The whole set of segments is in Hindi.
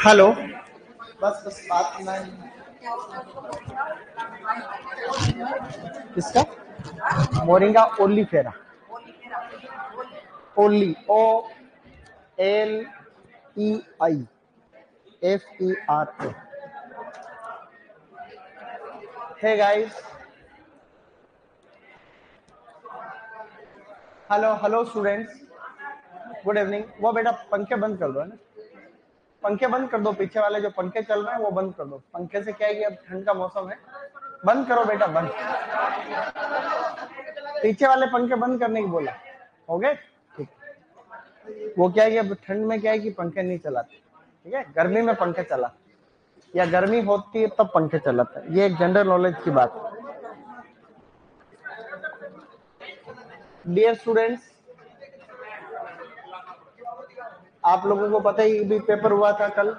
हेलो, बस बात करना है। किसका? मोरिंगा ओलीफेरा, ओली OLEIFERA। Hey guys, hello students, good evening. वो बेटा पंखे बंद कर दो, है ना, पंखे बंद कर दो, पीछे वाले जो पंखे चल रहे हैं वो बंद कर दो। पंखे से क्या है कि अब ठंड का मौसम है, बंद करो बेटा, बंद। पीछे वाले पंखे बंद करने की बोला, हो गए? ठीक। वो क्या है कि अब ठंड में क्या है कि पंखे नहीं चलाते, ठीक है, गर्मी में पंखे चला, या गर्मी होती है तब पंखे चलाते हैं। ये एक जनरल नॉलेज की बात है। डियर स्टूडेंट्स, आप लोगों को पता ही भी पेपर हुआ था कल।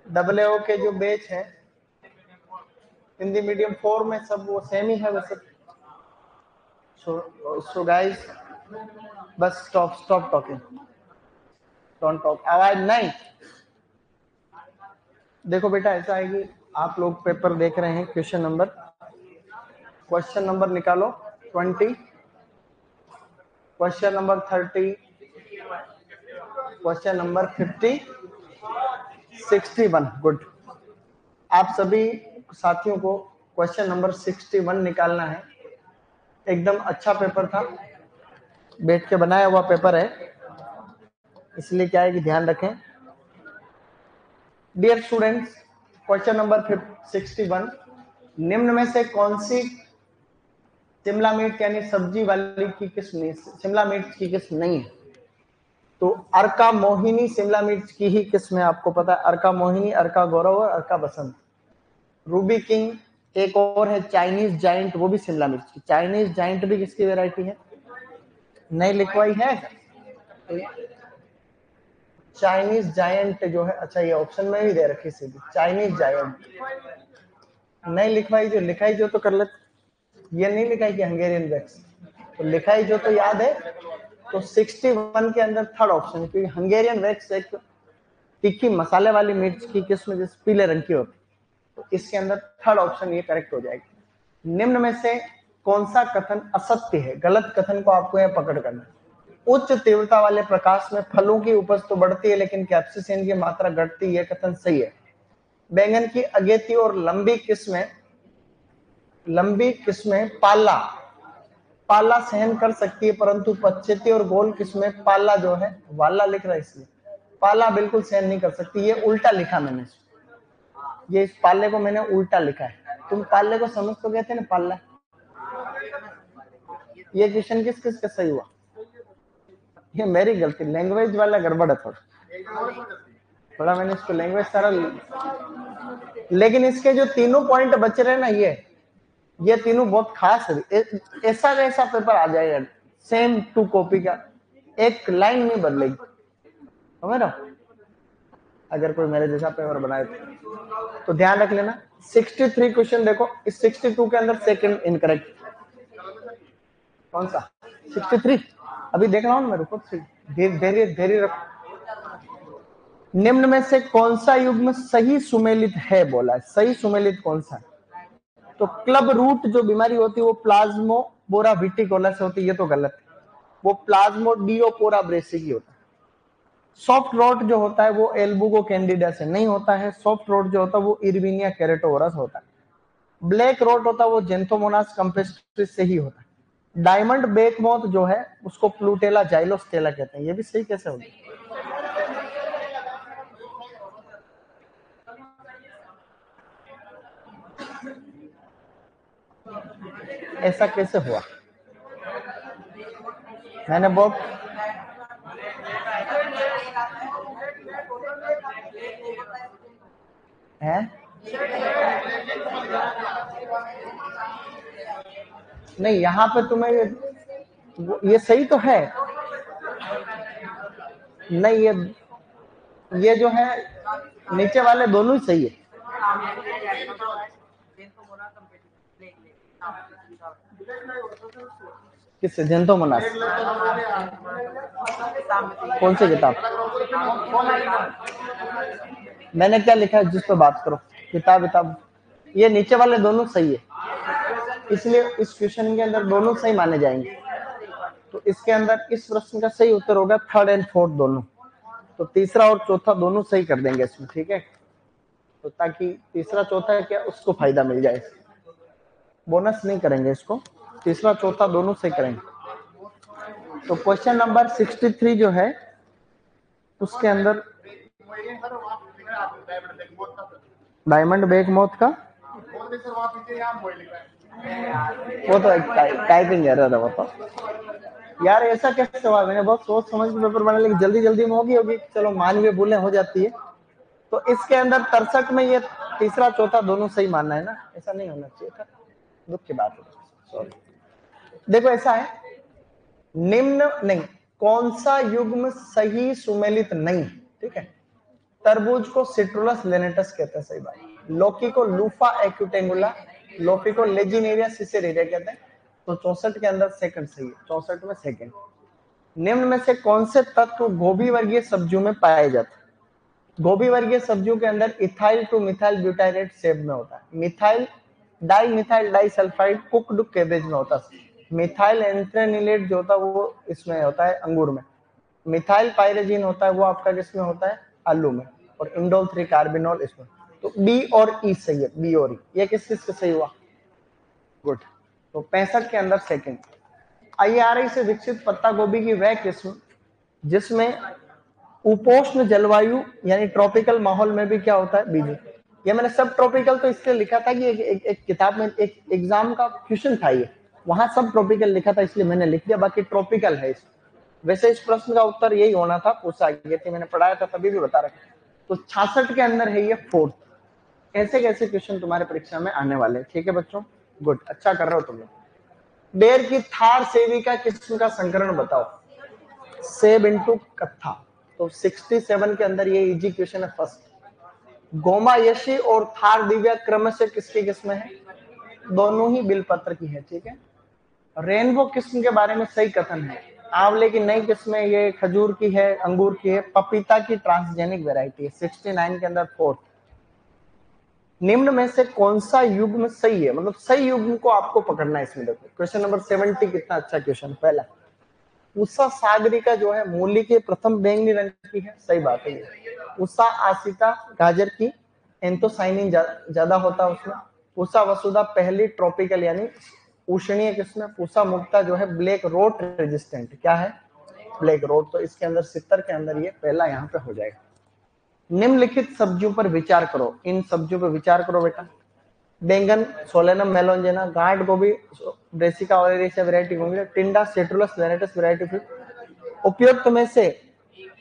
AA के जो बैच है हिंदी मीडियम 4 में, सब वो सेम ही है वैसे। So guys, bus stop talking, don't talk, आवाज नहीं। देखो बेटा, ऐसा है कि आप लोग पेपर देख रहे हैं, क्वेश्चन नंबर निकालो 20, question number 30, question number 50, 61। Good. आप सभी साथियों को क्वेश्चन नंबर 61 निकालना है। एकदम अच्छा पेपर था, बैठ के बनाया हुआ पेपर है, इसलिए क्या है कि ध्यान रखें। डियर स्टूडेंट्स, क्वेश्चन नंबर 61, निम्न में से कौन सी शिमला मिर्च यानी सब्जी वाली की किस्म शिमला मिर्च की किस्म नहीं है? तो अर्का मोहिनी शिमला मिर्च की ही किस्म है, आपको पता है। अर्का मोहिनी, अर्का गौरव और अर्का बसंत। रूबी किंग, एक और है चाइनीज जाइंट, वो भी शिमला मिर्च की। चाइनीज जाइंट भी किसकी वैरायटी है? नहीं लिखवाई है चाइनीज जायंट जो है। अच्छा, ये ऑप्शन में भी दे रखी सीधी, चाइनीज जायंट नहीं लिखवाई। जो लिखाई जो तो कर लेते, ये नहीं लिखाई कि हंगेरियन वैक्स, तो लिखाई जो तो याद है। तो 61 के अंदर थर्ड ऑप्शन है, क्योंकि हंगेरियन वैक्स एक तीखी मसाले वाली मिर्च की किस्म जिस पीले रंग की होती, तो इसके अंदर थर्ड ऑप्शन ये करेक्ट हो जाएगी। निम्न में से कौन सा कथन असत्य है? गलत कथन को आपको यह पकड़ करना है। उच्च तीव्रता वाले प्रकाश में फलों की उपज तो बढ़ती है लेकिन कैप्सिसिन की मात्रा घटती है, कथन सही है। बैंगन की अगेती और लंबी किस्में पाला सहन कर सकती है, परंतु पछेती और गोल किस्में पाला जो है, वाला लिख रहा है इसलिए, पाला बिल्कुल सहन नहीं कर सकती। ये उल्टा लिखा मैंने, ये इस पाले को मैंने उल्टा लिखा है। तुम पाले को समझ तो गए थे ना, पाला। ये क्वेश्चन किस किस का सही हुआ? ये मेरी गलती, लैंग्वेज वाला गड़बड़ है थोड़ा मैंने इसको लैंग्वेज सारा, लेकिन इसके जो तीनों पॉइंट बच रहे ना, ये तीनों बहुत खास है। ऐसा वैसा पेपर आ जाएगा, सेम टू कॉपी का, एक लाइन नहीं बदलेगी, समझ रहा? अगर कोई मेरे जैसा पेपर बनाए तो ध्यान रख लेना। 63 क्वेश्चन देखो, इस 62 के अंदर सेकंड इनकरेक्ट कौन सा? 63 अभी देख रहा हूं मैं, रुको, धैर्य रखो। निम्न में से कौन सा युग्म सही सुमेलित है? बोला है, सही सुमेलित कौन सा है? तो क्लब रूट जो बीमारी होती है वो प्लाज्मोबोरा विटिकोला से होती है, ये तो गलत है। वो प्लाज्मोडियोपोरा ब्रेसिकी होता है। सॉफ्ट रॉट जो होता है वो एल्बुगो कैंडिडा से नहीं होता है। सॉफ्ट रॉट जो होता है वो इरविनिया कैरेटोरस होता है। ब्लैक रॉट होता है वो जेंथोमोनास कंपेस्ट्रिस से ही होता है। डायमंड बेकमोथ जो है उसको प्लूटेला जाइलोस्टेला कहते हैं। ये भी सही कैसे होगी? ऐसा कैसे हुआ? मैंने बहुत है? नहीं, यहाँ पे तुम्हें ये सही तो है। नहीं, ये जो है नीचे वाले दोनों ही सही है। किससे? जेंतो मनास? कौन सी किताब? मैंने क्या लिखा है जिस पे बात करो? किताब। ये नीचे वाले दोनों सही है, इसलिए इस क्वेश्चन के अंदर दोनों सही माने जाएंगे। तो इसके अंदर इस प्रश्न का सही उत्तर होगा थर्ड एंड फोर्थ दोनों। तो तीसरा और चौथा दोनों सही कर देंगे इसमें, ठीक है? तो ताकि तीसरा चौथा क्या उसको फायदा मिल जाए। बोनस नहीं करेंगे इसको, तीसरा चौथा दोनों सही करेंगे। तो क्वेश्चन नंबर 63 जो है उसके अंदर डायमंड बेग मौत का, वो तो टाइपिंग एरर है वो तो। यार ऐसा कैसे सवाल, मैंने बहुत सोच समझ के पेपर बना, लेकिन जल्दी में होगी। चलो मानवीय भूलें हो जाती है। तो इसके अंदर 63 में ये तीसरा चौथा दोनों सही मानना है ना, ऐसा नहीं होना चाहिए था, दुख की बात है। सॉरी। देखो ऐसा है, निम्न नहीं, कौन सा युग्म सही सुमेलित नहीं? ठीक है, तरबूज को सिट्रुलस लेनेटस कहते हैं, सही बात। लौकी को लूफा एक्यूटेंगुला, लौकी को लेजिनेरिया सिसेरेरिया कहते हैं। तो 64 के अंदर सेकंड सही है, 64 में सेकंड। निम्न में से कौन से तत्व गोभी वर्गीय सब्जियों में पाए जाते हैं? गोभी वर्गीय सब्जियों के अंदर इथाइल टू मिथाइल ब्यूटाइरेट सेब में होता है, methyl dimethyl disulphide cooked cabbage में होता है, मिथाइल एंथ्रेनिलेट जो होता है वो इसमें होता है अंगूर में, मिथाइल पायरेजिन होता है वो आपका किसमें होता है? आलू में, और इंडोल 3 कार्बिनोल इसमें। तो बी और ई सही है, बी और ई। ये किस किस का सही हुआ? गुड। तो 65 के अंदर सेकंड। IRI से विकसित पत्ता गोभी की वह किस्म जिसमें उपोष्ण जलवायु यानी ट्रॉपिकल माहौल में भी क्या होता है? बीज। ये मैंने सब ट्रॉपिकल तो इसलिए लिखा था कि एक किताब में एक एग्जाम का क्वेश्चन था, ये वहां सब ट्रॉपिकल लिखा था इसलिए मैंने लिख दिया, बाकी ट्रॉपिकल है इसमें। वैसे इस प्रश्न का उत्तर यही होना था, पूछा गया थी, मैंने पढ़ाया था तभी भी बता रखा। तो 66 के अंदर है ये फोर्थ। कैसे कैसे क्वेश्चन तुम्हारे परीक्षा में आने वाले, ठीक है बच्चों? गुड, अच्छा कर रहे हो तुम लोग। बेर की थार सेविका किस्म का संकरण बताओ। सेब इंटू कत्था। तो 67 के अंदर ये इजी क्वेश्चन है फर्स्ट। गोमा यशी और थार दिव्या क्रम से किसकी किस्म है? दोनों ही बिलपत्र की है, ठीक है। रेनबो किस्म के बारे में सही कथन है। आंवले की नई किस्में, ये खजूर की है, अंगूर की है, पपीता की ट्रांसजेनिक वैरायटी है। 69 के अंदर फोर्थ। निम्न में से कौन सा युग्म सही है? मतलब सही युग्म को आपको पकड़ना है इसमें। देखो क्वेश्चन नंबर 70 कितना अच्छा क्वेश्चन। पहला, उषा सागरिका जो है मूली के प्रथम बैंगनी रंग की है, सही बात है। उषा आसिता गाजर की एंथोसाइनिन ज्यादा होता है उसमें। उषा वसुधा पहली ट्रॉपिकल यानी उष्णीय किस्म। उषा मुक्ता जो है ब्लैक रोट रेजिस्टेंट, क्या है? Black rot. तो इसके अंदर 70 के अंदर ये पहला यहाँ पे हो जाएगा। निम्नलिखित सब्जियों पर विचार करो। इन सब्जियों पर विचार करो बेटा। बैंगन सोलेनम मेलोंजेना, गांठ गोभी ब्रेसिका ओलेरिया वैरायटी होंगे, टिंडा सिट्रुलस लेनेटस वैरायटी। उपयुक्त में से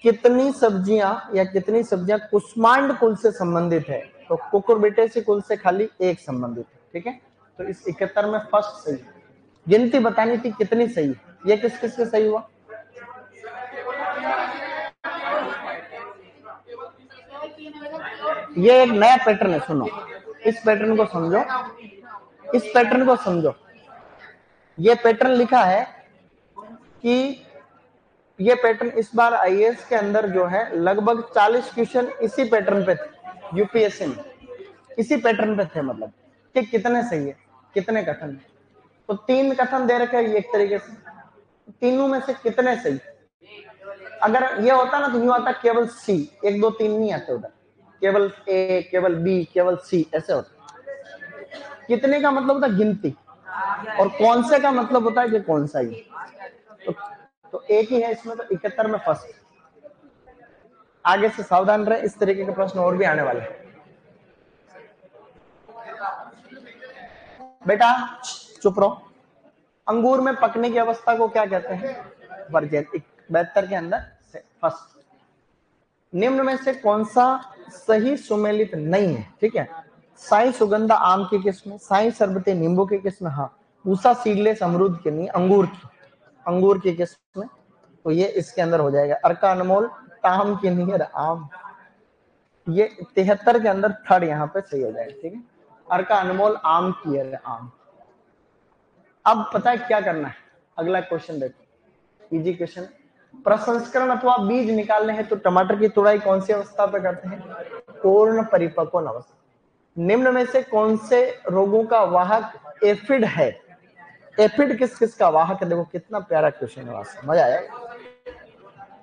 कितनी सब्जियां या कितनी सब्जियां कुष्मांड कुल से संबंधित है? तो कुकुरबिटेसी कुल से खाली एक संबंधित है, ठीक है। तो इस 71 में फर्स्ट सही। गिनती बतानी थी कितनी सही, ये किस किस के सही हुआ? ये एक नया पैटर्न है, सुनो इस पैटर्न को समझो, इस पैटर्न को समझो। ये पैटर्न लिखा है कि ये पैटर्न इस बार आईएएस के अंदर जो है लगभग 40 क्वेश्चन इसी पैटर्न पे थे। यूपीएससी में इसी पैटर्न पे थे, मतलब कि कितने सही है कितने कथन है। तो 3 कथन दे रखे एक तरीके से, तीनों में से कितने सही। अगर ये होता ना तो यूं आता केवल सी, 1 2 3 नहीं आते उधर, केवल ए केवल बी केवल सी ऐसे होता। कितने का मतलब होता गिनती, और कौन से का मतलब होता है कि कौन सा ही। तो एक ही है इसमें। तो 71 में फर्स्ट। आगे से सावधान रहे, इस तरीके के प्रश्न और भी आने वाले हैं। बेटा चुप रहो। अंगूर में पकने की अवस्था को क्या कहते हैं? वर्जन। 72 के अंदर फर्स्ट। निम्न में से कौन सा सही सुमेलित नहीं है? ठीक है, साई सुगंधा आम की किस्म, साई सरबती नींबू की किस्म, हाँ पूसा सीडलेस अमरूद की नहीं, अंगूर की किस्म, तो ये इसके अंदर हो जाएगा। अर्का अनमोल ताम की नियर आम, ये 73 के अंदर थर्ड यहाँ पे सही हो जाएगा। ठीक है, अर्का अनमोल आम की है आम। अब पता है क्या करना है, अगला क्वेश्चन देखो, इजी क्वेश्चन। प्रसंस्करण अथवा बीज निकालने हैं तो टमाटर की तुड़ाई कौन सी अवस्था पे करते हैं? पूर्ण परिपक्व अवस्था। निम्न में से कौन से रोगों का वाहक एफिड है? एफिड किस किस का वाहक है? देखो कितना प्यारा क्वेश्चन है, मजा आया।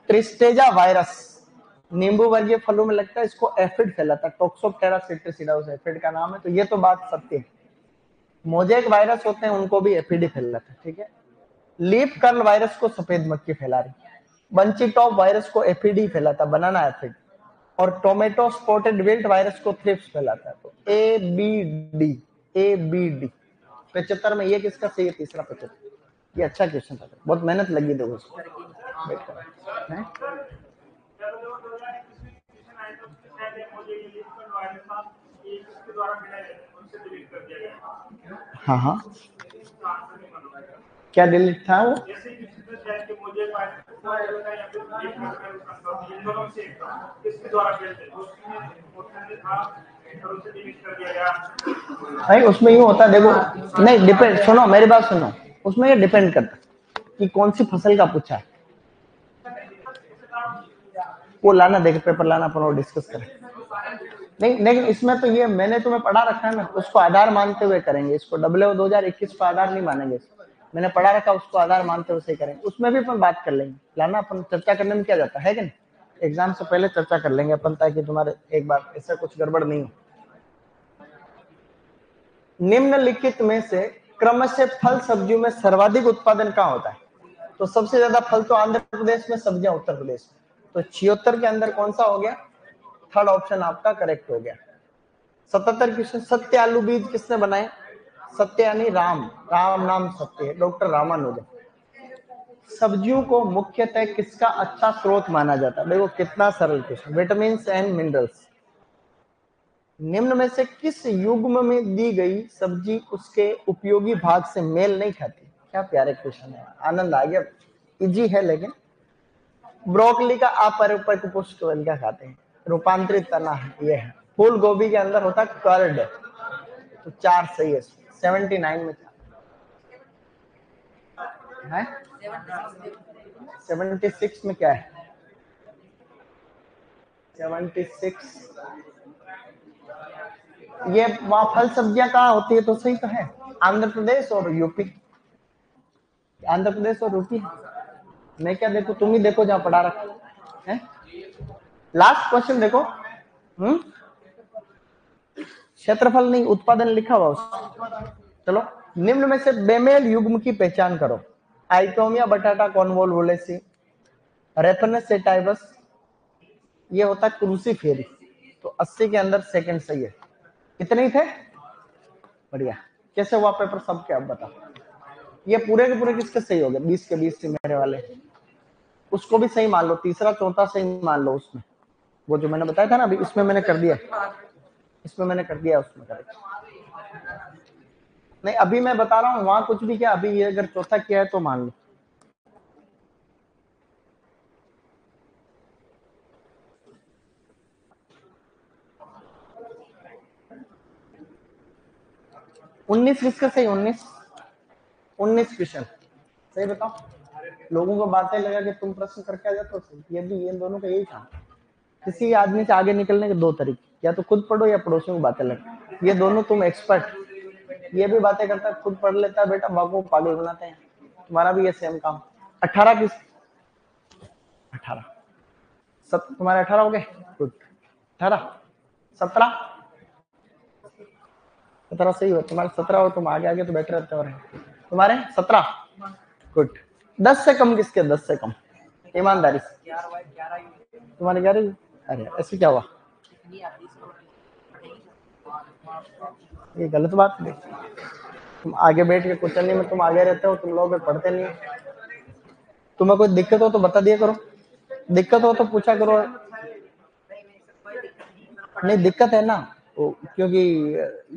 ट्रिस्टेजा वायरस नींबू वर्गीय फलों में लगता है, इसको एफिड फैलाता है, टोक्सोप्टेरा सिट्रिसिडाउस एफिड का नाम है, तो ये तो बात सत्य है। मोजेक वायरस होते हैं उनको भी एफिड फैलाता है। ठीक है, लीफ कर्ल वायरस को सफेद मक्खी फैला रही, बंची टॉप वायरस को एफिड फैलाता, बनाना एफिड, और टोमेटो स्पॉटेड विल्ट वायरस को थ्रिप्स फैलाता है। तो ए बी डी 75 में ये किसका सही है? तीसरा 75। ये अच्छा क्वेश्चन था, बहुत मेहनत लगी देखो उसको। हाँ हाँ, क्या डिलीट था वो? नहीं उसमें यूं होता, देखो नहीं डिपेंड, सुनो मेरी बात सुनो, उसमें ये डिपेंड करता कि कौन सी फसल का पूछा है। वो लाना, देख पेपर लाना, अपन वो डिस्कस करें। नहीं लेकिन इसमें तो ये मैंने तुम्हें पढ़ा रखा है ना, उसको आधार मानते हुए करेंगे इसको, WO2021 को आधार नहीं मानेंगे, मैंने पढ़ा रखा, उसको आधार मानते हुए से करेंगे। उसमें भी अपन बात कर लेंगे, लाना अपन चर्चा करने में क्या जाता है कि नहीं, एग्जाम से पहले चर्चा कर लेंगे अपन, ताकि तुम्हारे एक बार ऐसा कुछ गड़बड़ नहीं हो। निम्नलिखित में से क्रम से फल सब्जियों में सर्वाधिक उत्पादन कहाँ होता है? तो सबसे ज्यादा फल तो आंध्र प्रदेश में, सब्जियां उत्तर प्रदेश में, तो 76 के अंदर कौन सा हो गया? थर्ड ऑप्शन आपका करेक्ट हो गया। 77 क्वेश्चन, सत्य आलू बीज किसने बनाए? सत्य यानी राम, राम नाम सत्य है, डॉक्टर रामानुजन। सब्जियों को मुख्यतः किसका अच्छा स्रोत माना जाता है? देखो कितना सरल क्वेश्चन, विटामिन एंड मिनरल्स। निम्न में से किस युग्म में दी गई सब्जी उसके उपयोगी भाग से मेल नहीं खाती? क्या प्यारे क्वेश्चन है, आनंद आ गया, इजी है लेकिन। ब्रोकली का अपरिपक्व पुष्प क्या खाते हैं? रूपांतरित तना है, ये है। फूल गोभी के अंदर होता कर्ड, तो 4 सही है। 79 में है, 76 में क्या है? 76 ये वहां फल सब्जियां कहाँ होती है? तो सही तो है, आंध्र प्रदेश और यूपी। आंध्र प्रदेश और यूपी, मैं क्या देखो, तुम ही देखो जहां पढ़ा रखा है। लास्ट क्वेश्चन देखो, क्षेत्रफल नहीं, उत्पादन लिखा हुआ उसमें। चलो, निम्न में से बेमेल युग्म की पहचान करो। आइटोमिया बटाटा कॉन्वोल्वुलेसी, रेफनेस सेटाइवस, ये होता है क्रूसीफेरी, तो 80 के अंदर सेकंड सही है। कितने ही थे? बढ़िया, कैसे हुआ पेपर सबके? अब बताओ, ये पूरे के पूरे किसके सही हो गए? 20 के 20 से मेरे वाले, उसको भी सही मान लो, तीसरा चौथा सही मान लो उसमें, वो जो मैंने बताया था ना अभी, इसमें मैंने कर दिया, इसमें मैंने कर दिया, उसमें करेक्ट नहीं। अभी मैं बता रहा हूँ, वहां कुछ भी क्या, अभी ये अगर चौथा किया है तो मान लो। उन्नीस किसका सही? 19 क्वेश्चन सही बताओ। लोगों को बातें लगा कि तुम प्रश्न करके आ जाते हो, ये भी ये दोनों का यही काम। किसी आदमी से आगे निकलने के दो तरीके, या तो खुद पढ़ो या पड़ोसियों को बातें लगे, ये दोनों तुम एक्सपर्ट। ये भी बातें करता है, खुद पढ़ लेता है, बेटा बाबू पागल बनाते हैं, तुम्हारा भी ये सेम काम। 18 किस? 18 तुम्हारे 18 हो गए, गुड। 18 17 17 सही हो तुम्हारे, 17 हो तुम, आगे आगे तो बेटर रहते हो। तुम्हारे 17 गुड। 10 से कम किसके? 10 से कम, ईमानदारी से। तुम्हारे 11? अरे ऐसे क्या हुआ? ये गलत बात है। तुम आगे बैठ के कुचलने में तुम आगे रहते हो, तुम लोग पढ़ते नहीं। तुम्हें कोई दिक्कत हो तो बता दिया करो, दिक्कत हो तो पूछा करो। नहीं दिक्कत है ना क्योंकि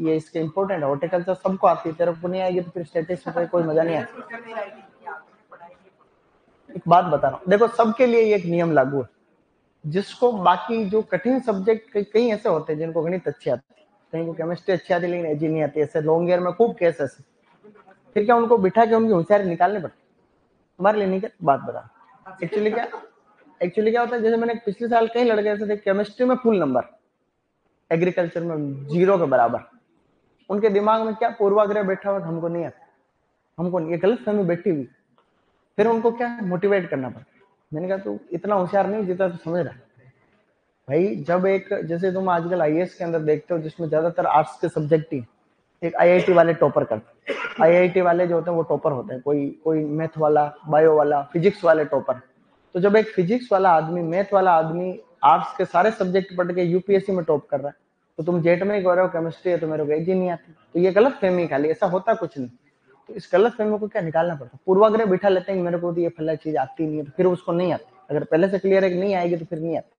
ये इसके इम्पोर्टेंट है, हॉर्टिकल्चर सबको आती है, तेरे को नहीं आएगी तो फिर स्टैटिस्टिक्स में कोई मजा नहीं आता। एक बात बता रहा हूँ, देखो सबके लिए एक नियम लागू है, जिसको बाकी जो कठिन सब्जेक्ट कई ऐसे होते हैं जिनको गणित अच्छी आती है, कहीं को केमिस्ट्री अच्छी आती है लेकिन एजी नहीं आती, ऐसे लॉन्ग ईयर में खूब केस ऐसे, फिर क्या उनको बिठा के उनकी होशियारी निकालने पड़ती, तुम्हारे लिए नहीं क्या बात बता। एक्चुअली क्या होता है, जैसे मैंने पिछले साल कई लड़के ऐसे थे केमिस्ट्री में फुल नंबर, एग्रीकल्चर में 0 के बराबर, उनके दिमाग में क्या पूर्वाग्रह बैठा हुआ, हमको नहीं आता, हमको ये गलत फहमी बैठी हुई, फिर उनको क्या मोटिवेट करना पड़ता। मैंने कहा तू इतना होशियार नहीं जितना तू समझ रहा है भाई। जब एक जैसे तुम आजकल आईएएस के अंदर देखते हो जिसमें ज्यादातर आर्ट्स के सब्जेक्ट ही, एक आईआईटी वाले टॉपर करते हैं, आईआईटी वाले जो होते हैं वो टॉपर होते हैं, कोई मैथ वाला, बायो वाला, फिजिक्स वाले टॉपर। तो जब एक फिजिक्स वाला आदमी, मैथ वाला आदमी आर्ट्स के सारे सब्जेक्ट पढ़ के यूपीएससी में टॉप कर रहा है, तो तुम जेट में कह रहे हो केमिस्ट्री है तो मेरे को एक नहीं आती, तो ये गलत फहमी, खाली ऐसा होता कुछ नहीं। तो इस गलत फहमी को क्या निकालना पड़ता, पूर्वाग्रह बिठा लेते हैं मेरे को तो ये फला चीज आती नहीं है, तो फिर उसको नहीं आती, अगर पहले से क्लियर है कि नहीं आएगी तो फिर नहीं आती।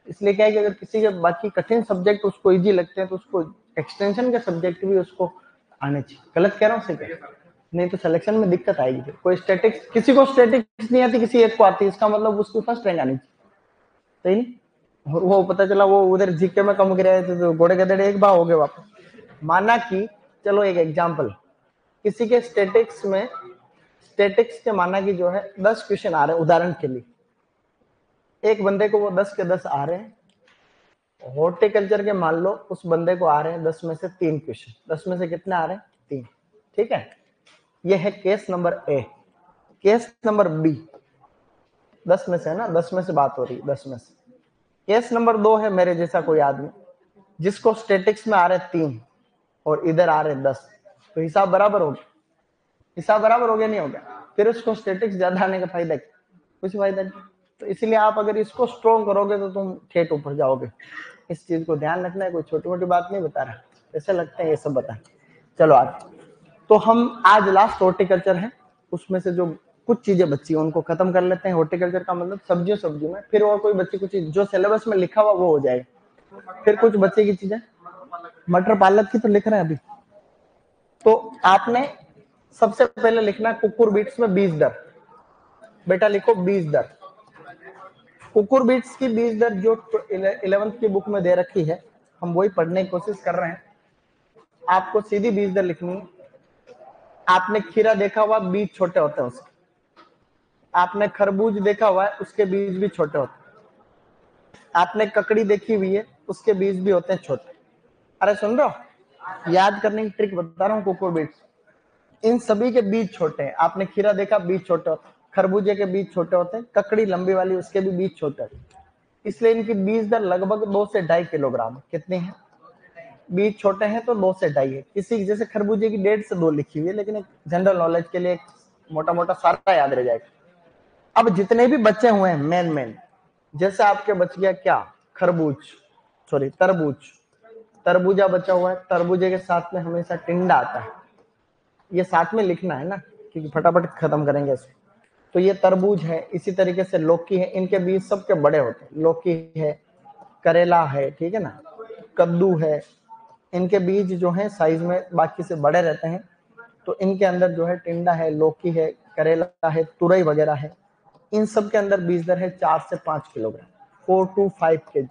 इसलिए क्या है कि अगर किसी के बाकी कठिन सब्जेक्ट उसको इजी लगते हैं तो उसको एक्सटेंशन के सब्जेक्ट भी उसको आने चाहिए। गलत कह रहा हूँ क्या? नहीं तो सिलेक्शन में दिक्कत आएगी। फिर कोई स्टैटिक्स, किसी को स्टैटिक्स नहीं आती, किसी एक को आती है, इसका मतलब उसकी फर्स्ट रैंक आनी चाहिए, सही नहीं? वो पता चला वो उधर जीके में कम गिरा है तो घोड़े गधेड़े एक बार हो गए वापस। माना कि चलो एक एग्जाम्पल, किसी के स्टैटिक्स में, स्टैटिक्स के माना कि जो है 10 क्वेश्चन आ रहे हैं उदाहरण के लिए, एक बंदे को वो 10 के 10 आ रहे हैं, हॉर्टिकल्चर के मान लो उस बंदे को आ रहे हैं 10 में से 3 क्वेश्चन, 10 में से कितने आ रहे हैं? 3, ठीक है। ये है case number A. Case number B, 10 में से है ना, 10 में से बात हो रही है, 10 में से। केस नंबर 2 है मेरे जैसा कोई आदमी जिसको स्टैटिक्स में आ रहे 3 और इधर आ रहे 10, तो हिसाब बराबर हो गया, हिसाब बराबर हो गया नहीं हो गया? फिर उसको स्टैटिक्स ज्यादा आने का फायदा क्या? कुछ फायदा नहीं। तो इसलिए आप अगर इसको स्ट्रॉन्ग करोगे तो तुम ठेठ ऊपर जाओगे। इस चीज को ध्यान रखना है, कोई छोटी मोटी बात नहीं बता रहा, ऐसे लगता है ये सब बता। चलो आज तो हम आज लास्ट हॉर्टिकल्चर है, उसमें से जो कुछ चीजें बची है उनको खत्म कर लेते हैं। हॉर्टिकल्चर का मतलब सब्जी में, फिर और कोई बची कुछ जो सिलेबस में लिखा हुआ वो हो जाएगा, फिर कुछ बचेगी चीजें। मटर पालक की तो लिख रहे हैं अभी। तो आपने सबसे पहले लिखना है कुकुर बीट्स में बीज दर, बेटा लिखो बीज दर। कुकुर बीट्स की बीज दर जो 11th की बुक में दे रखी है, हम वही पढ़ने की कोशिश कर रहे हैं। आपको सीधी बीज दर लिखनी है। आपने खीरा देखा हुआ, बीज छोटे होते हैं उसके। आपने खरबूज देखा हुआ है, उसके बीज भी छोटे होते हैं। आपने ककड़ी देखी हुई है, उसके बीज भी होते हैं छोटे। अरे सुन रहे हो, याद करने की ट्रिक बता रहा हूँ। कुकुर बीट्स, इन सभी के बीज छोटे हैं। आपने खीरा देखा, बीज छोटे होते हैं, खरबूजे के बीज छोटे होते हैं, ककड़ी लंबी वाली उसके भी बीज छोटे होते हैं। इसलिए इनकी बीज दर लगभग 2 से 2.5 किलोग्राम। कितनी है? बीज छोटे हैं तो 2 से 2.5 है। किसी जैसे खरबूजे की 1.5 से 2 लिखी हुई है, लेकिन एक जनरल नॉलेज के लिए मोटा मोटा सारा याद रह जाएगा। अब जितने भी बचे हुए हैं मेन, जैसे आपके बच गया क्या, खरबूज, सॉरी तरबूज, तरबूजा बचा हुआ है, तरबूजे के साथ में हमेशा टिंडा आता है, ये साथ में लिखना है ना क्योंकि फटाफट खत्म करेंगे इसको। तो ये तरबूज है, इसी तरीके से लौकी है, इनके बीज सबके बड़े होते हैं। लौकी है, करेला है, ठीक है ना, कद्दू है, इनके बीज जो है साइज में बाकी से बड़े रहते हैं। तो इनके अंदर जो है टिंडा है, लौकी है, करेला है, तुरई वगैरह है, इन सब के अंदर बीज दर है 4 से 5 किलोग्राम, 4 to 5 kg,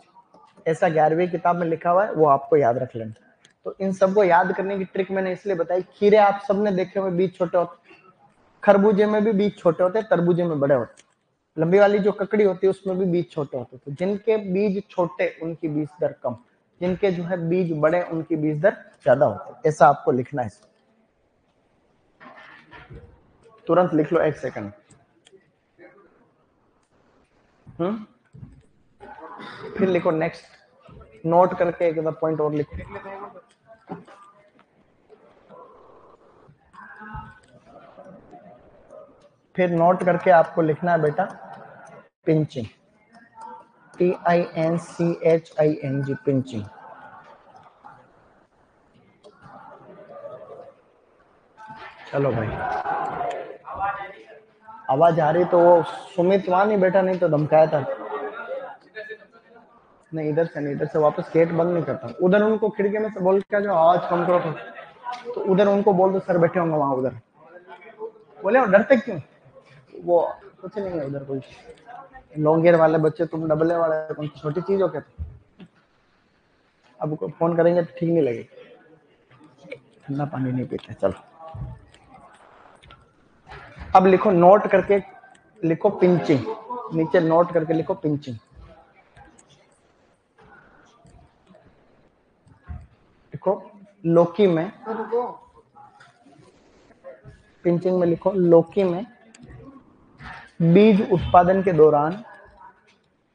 ऐसा 11वीं किताब में लिखा हुआ है, वो आपको याद रख लेना। तो इन सबको याद करने की ट्रिक मैंने इसलिए बताई। खीरे आप सबने देखे हुए बीज छोटे होते, खरबूजे में भी बीज छोटे होते, तरबूजे में बड़े होते, लंबी वाली जो ककड़ी होती है उसमें भी बीज छोटे होते। तो जिनके बीज छोटे उनकी बीज दर कम, जिनके जो है बीज बड़े उनकी बीज दर ज्यादा होती, ऐसा आपको लिखना है। तुरंत लिख लो, 1 सेकंड। फिर लिखो नेक्स्ट, नोट करके एक पॉइंट और लिखो। फिर नोट करके आपको लिखना है बेटा पिंचिंग, PINCHING, पिंचिंग। चलो भाई, आवाज आ रही तो वो सुमित वहां नहीं बैठा, नहीं तो धमकाया था। नहीं इधर से नहीं, इधर से वापस गेट बंद नहीं करता, उधर उनको खिड़की में से बोल के जो आवाज कम करो, तो उधर उनको बोल दो सर बैठे होंगे वहां उधर। बोले और डरते क्यों, वो कुछ नहीं है उधर कोई। लॉन्ग ईयर वाले बच्चे, तुम डबले वाले, तुम छोटी चीज हो क्या? अब फोन करेंगे तो ठीक नहीं लगेगा, ठंडा पानी नहीं पीते। चलो अब लिखो नोट करके, लिखो पिंचिंग, नीचे नोट करके लिखो पिंचिंग। लिखो लौकी में, पिंचिंग में लिखो लौकी में बीज उत्पादन के दौरान,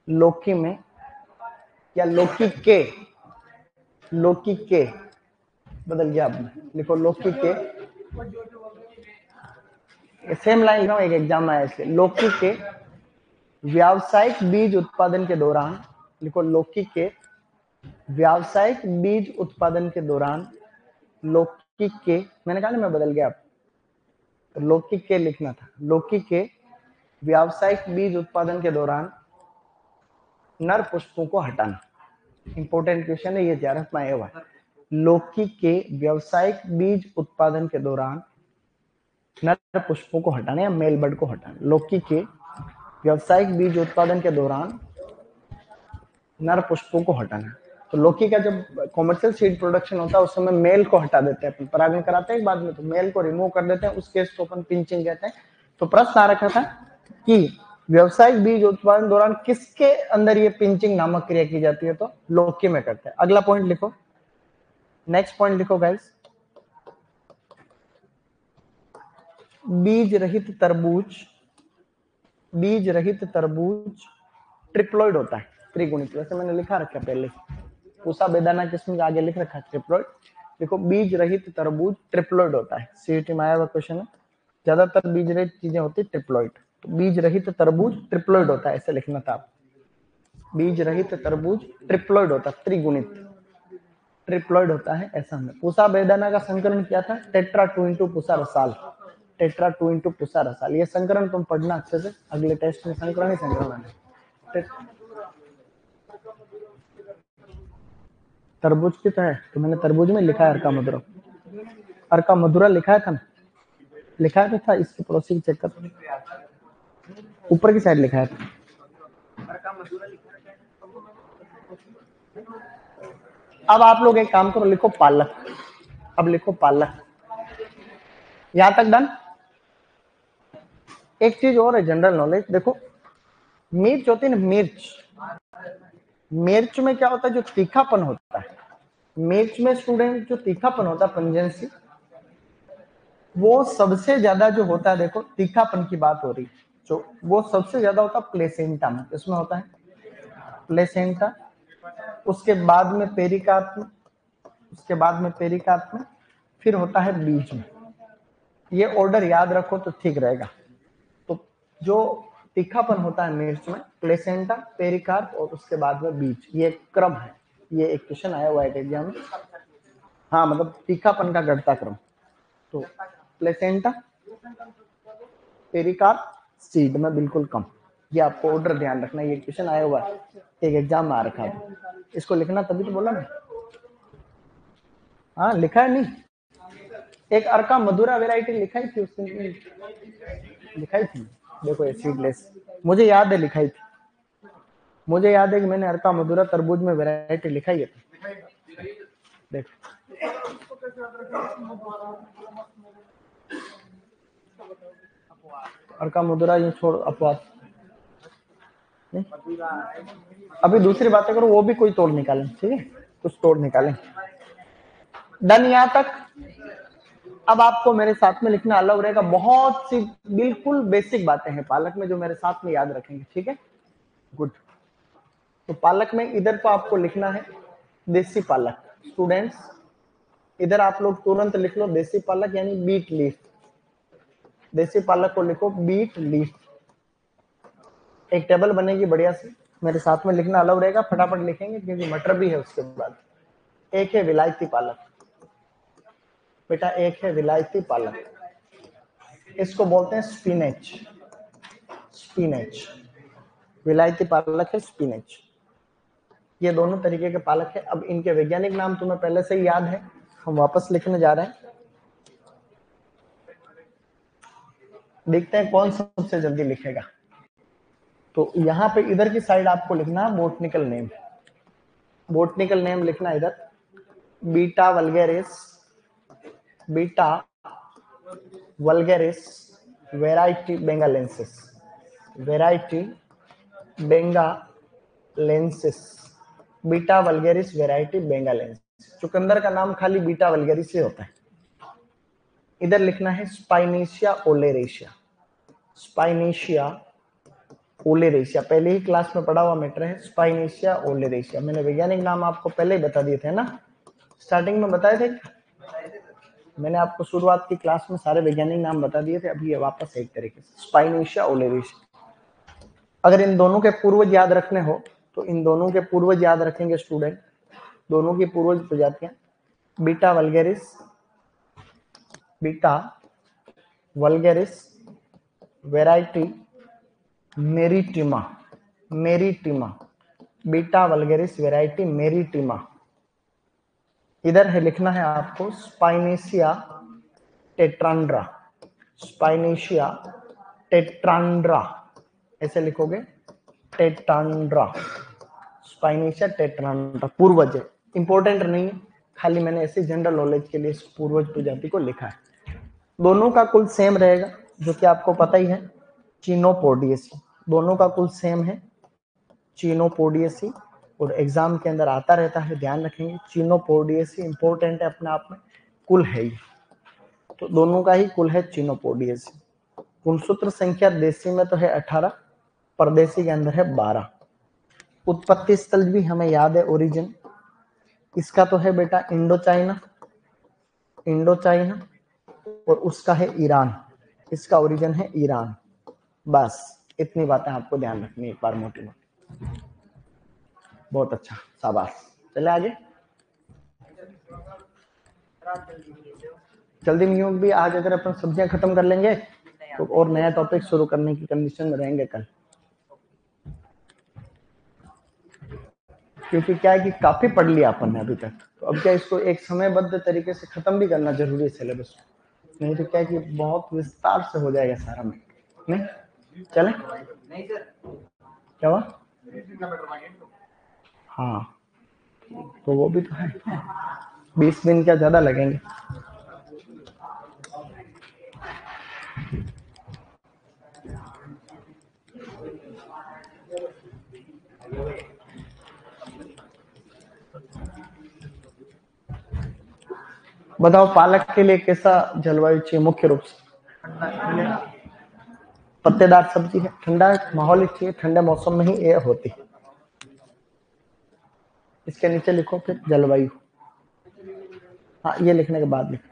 लौकी में या लौकी के बदल गया अब, लिखो लौकी के, सेम लाइन लिखा, एक एग्जाम में आया इसलिए। लौकी के व्यावसायिक बीज उत्पादन के दौरान, लिखो लौकी के व्यावसायिक बीज उत्पादन के दौरान, लौकी के, मैंने कहा ना मैं बदल गया, तो लौकी के लिखना था। लौकी के व्यावसायिक बीज उत्पादन के दौरान नर पुष्पों को हटाना। इंपॉर्टेंट क्वेश्चन है ये, JRF में आया हुआ है। लौकी के व्यावसायिक बीज उत्पादन के दौरान नर पुष्पों को हटाना या मेल बड को हटाना। लौकी के व्यावसायिक बीज उत्पादन के दौरान नर पुष्पों को हटाना। तो लौकी का जब कॉमर्शियल सीड प्रोडक्शन होता है उस समय मेल को हटा देते हैं, परागण कराते हैं बाद में, तो मेल को रिमूव कर देते हैं, उस केस को अपन पिंचिंग कहते हैं। तो प्रश्न आ रखा था कि व्यावसायिक बीज उत्पादन दौरान किसके अंदर ये पिंचिंग नामक क्रिया की जाती है, तो लौकी में करते हैं। अगला पॉइंट लिखो, नेक्स्ट पॉइंट लिखो गाइस, बीज रहित तरबूज, बीज रहित तरबूज ट्रिप्लॉइड होता है, त्रिगुणित। वैसे मैंने लिखा रखा पहले, पूसा बेदाना किस्म के आगे लिख रखा है ट्रिप्लॉइड। देखो बीज रहित तरबूज ट्रिप्लॉइड होता है, सीईटी में आया हुआ क्वेश्चन है, ज्यादातर बीज रहित चीजें होती है ट्रिप्लॉइड। तो बीज रहित तरबूज ट्रिप्लॉइड होता है, ऐसे लिखना था। बीज रहित तरबूज ट्रिप्लॉइड होता है, त्रिगुणित ट्रिप्लॉइड होता है, ऐसा हमने। पूसा बेदाना का संकरण किया था tetra 2 into Pusa Rasal, tetra 2 into Pusa Rasal. ये संकरण तुम पढ़ना अच्छे से, अगले टेस्ट में संकरण ही संकरण है। तरबूज की तो है, तो मैंने तरबूज में लिखा है अर्का मधुरा, अर्का मधुरा लिखा था ना, लिखा था, इसके पड़ोसी चेक कर, ऊपर की साइड लिखा है था। अब आप लोग एक काम करो, लिखो पालक। अब लिखो पालक, यहां तक डन। एक चीज और है जनरल नॉलेज, देखो मिर्च होती है ना, मिर्च, मिर्च में क्या होता है, जो तीखापन होता है मिर्च में स्टूडेंट, जो तीखापन होता है पंजेंसी, वो सबसे ज्यादा जो होता है, देखो तीखापन की बात हो रही है, जो वो सबसे ज्यादा होता है प्लेसेंटा में, इसमें होता है प्लेसेंटा, उसके बाद में पेरिकार्प में, उसके बाद में पेरिकार्प में, फिर होता है बीज में। ये ऑर्डर याद रखो तो ठीक रहेगा। तो जो तीखापन होता है मिर्च में, प्लेसेंटा, पेरिकार्प और उसके बाद में बीज, ये क्रम है। ये एक क्वेश्चन आया हुआ है एग्जाम में, हाँ मतलब तीखापन का घटता क्रम। तो प्लेसेंटा, पेरिकार्प, सीड में बिल्कुल कम। ये आपको ऑर्डर ध्यान रखना, ये क्वेश्चन आया हुआ है एक एग्जाम में आ रखा है, इसको लिखना, तभी तो बोला ना। हाँ लिखा है नहीं, एक अर्का मधुरा वैरायटी लिखाई थी उस दिन, लिखाई थी, देखो ये सीडलेस, मुझे याद है लिखाई थी, मुझे याद है कि मैंने अर्का मधुरा तरबूज में वैरायटी लिखाई है। देखो अर्का मधुरा ये छोड़, अपवाद अभी दूसरी बातें करो, वो भी कोई तोड़ निकालें, ठीक है, कुछ तोड़ निकालें। डन यहां तक। अब आपको मेरे साथ में लिखना अलाउ रहेगा, बहुत सी बिल्कुल बेसिक बातें हैं पालक में जो मेरे साथ में याद रखेंगे, ठीक है, गुड। तो पालक में इधर तो आपको लिखना है देसी पालक, स्टूडेंट्स इधर आप लोग तुरंत लिख लो देसी पालक यानी बीट लीफ, देसी पालक को लिखो बीट लीफ, एक टेबल बनेगी बढ़िया से, मेरे साथ में लिखना अलाउ रहेगा, फटाफट लिखेंगे क्योंकि मटर भी है उसके बाद। एक है विलायती पालक, बेटा एक है विलायती पालक, इसको बोलते हैं स्पिनेच, स्पिनेच, विलायती पालक है स्पिनेच। ये दोनों तरीके के पालक है। अब इनके वैज्ञानिक नाम तुम्हें पहले से ही याद है, हम वापस लिखने जा रहे हैं। देखते हैं कौन सबसे जल्दी लिखेगा। तो यहाँ पे इधर की साइड आपको लिखना है बोटनिकल नेम। बोटनिकल नेम लिखना इधर, beta vulgaris, beta vulgaris variety benghalensis, variety benghalensis, beta vulgaris variety benghalensis. चुकंदर का नाम खाली बीटा वल्गेरिस से होता है। इधर लिखना है स्पाइनेशिया ओलेरेशिया, स्पाइनेशिया ओलेरेशिया, पहले ही क्लास में पढ़ा हुआ मैटर है। स्पाइनेशिया ओलेरेशिया मैंने वैज्ञानिक नाम आपको पहले ही बता दिए थे ना, स्टार्टिंग में बताए थे। मैंने आपको शुरुआत की क्लास में सारे वैज्ञानिक नाम बता दिए थे, अभी ये वापस एक तरीके से स्पाइनेशिया ओलेरेशिया। अगर इन दोनों के पूर्वज याद रखने हो तो इन दोनों के पूर्वज याद रखेंगे स्टूडेंट, दोनों की पूर्वज प्रजातियां, beta vulgaris, beta vulgaris variety maritima, maritima, beta vulgaris variety maritima. इधर है लिखना है आपको स्पाइनेशिया टेट्रांड्रा, स्पाइनेशिया टेट्रांड्रा, ऐसे लिखोगे टेट्रांड्रा, स्पाइनेशिया टेट्रांड्रा पूर्वज है, इंपॉर्टेंट नहीं है, खाली मैंने ऐसे जनरल नॉलेज के लिए इस पूर्वज प्रजाति को लिखा है। दोनों का कुल सेम रहेगा जो कि आपको पता ही है, चिनोपोडियसी। दोनों का कुल सेम है चिनोपोडियसी, और एग्जाम के अंदर आता रहता है, ध्यान रखेंगे। चिनोपोडियसी इंपॉर्टेंट है अपने आप में, कुल है ये, तो दोनों का ही कुल है चिनोपोडियसी। गुणसूत्र संख्या देसी में तो है 18, परदेसी के अंदर है 12। उत्पत्ति स्थल भी हमें याद है, ओरिजिन इसका तो है बेटा इंडो चाइना, इंडो चाइना, और उसका है ईरान, इसका ओरिजिन है ईरान। बस इतनी बातें आपको ध्यान रखनी एक बार मोटी मोटी। बहुत अच्छा, शाबाश। चले आगे। जल्दी नहीं होगी, आज अगर अपन सब्जियां खत्म कर लेंगे तो और नया टॉपिक शुरू करने की कंडीशन में रहेंगे कल, क्योंकि क्या है कि काफी पढ़ लिया अपन ने अभी तक, तो अब क्या इसको एक समयबद्ध तरीके से खत्म भी करना जरूरी है सिलेबस, नहीं तो क्या है कि बहुत विस्तार से हो जाएगा सारा में। नहीं चले, नहीं सर क्या हुआ, हाँ तो वो भी तो है, 20 दिन क्या ज्यादा लगेंगे। बताओ पालक के लिए कैसा जलवायु चाहिए मुख्य रूप से, पत्तेदार सब्जी है, ठंडा माहौल चाहिए, ठंडे मौसम में ही ये होती है। इसके नीचे लिखो फिर जलवायु, हाँ ये लिखने के बाद लिखो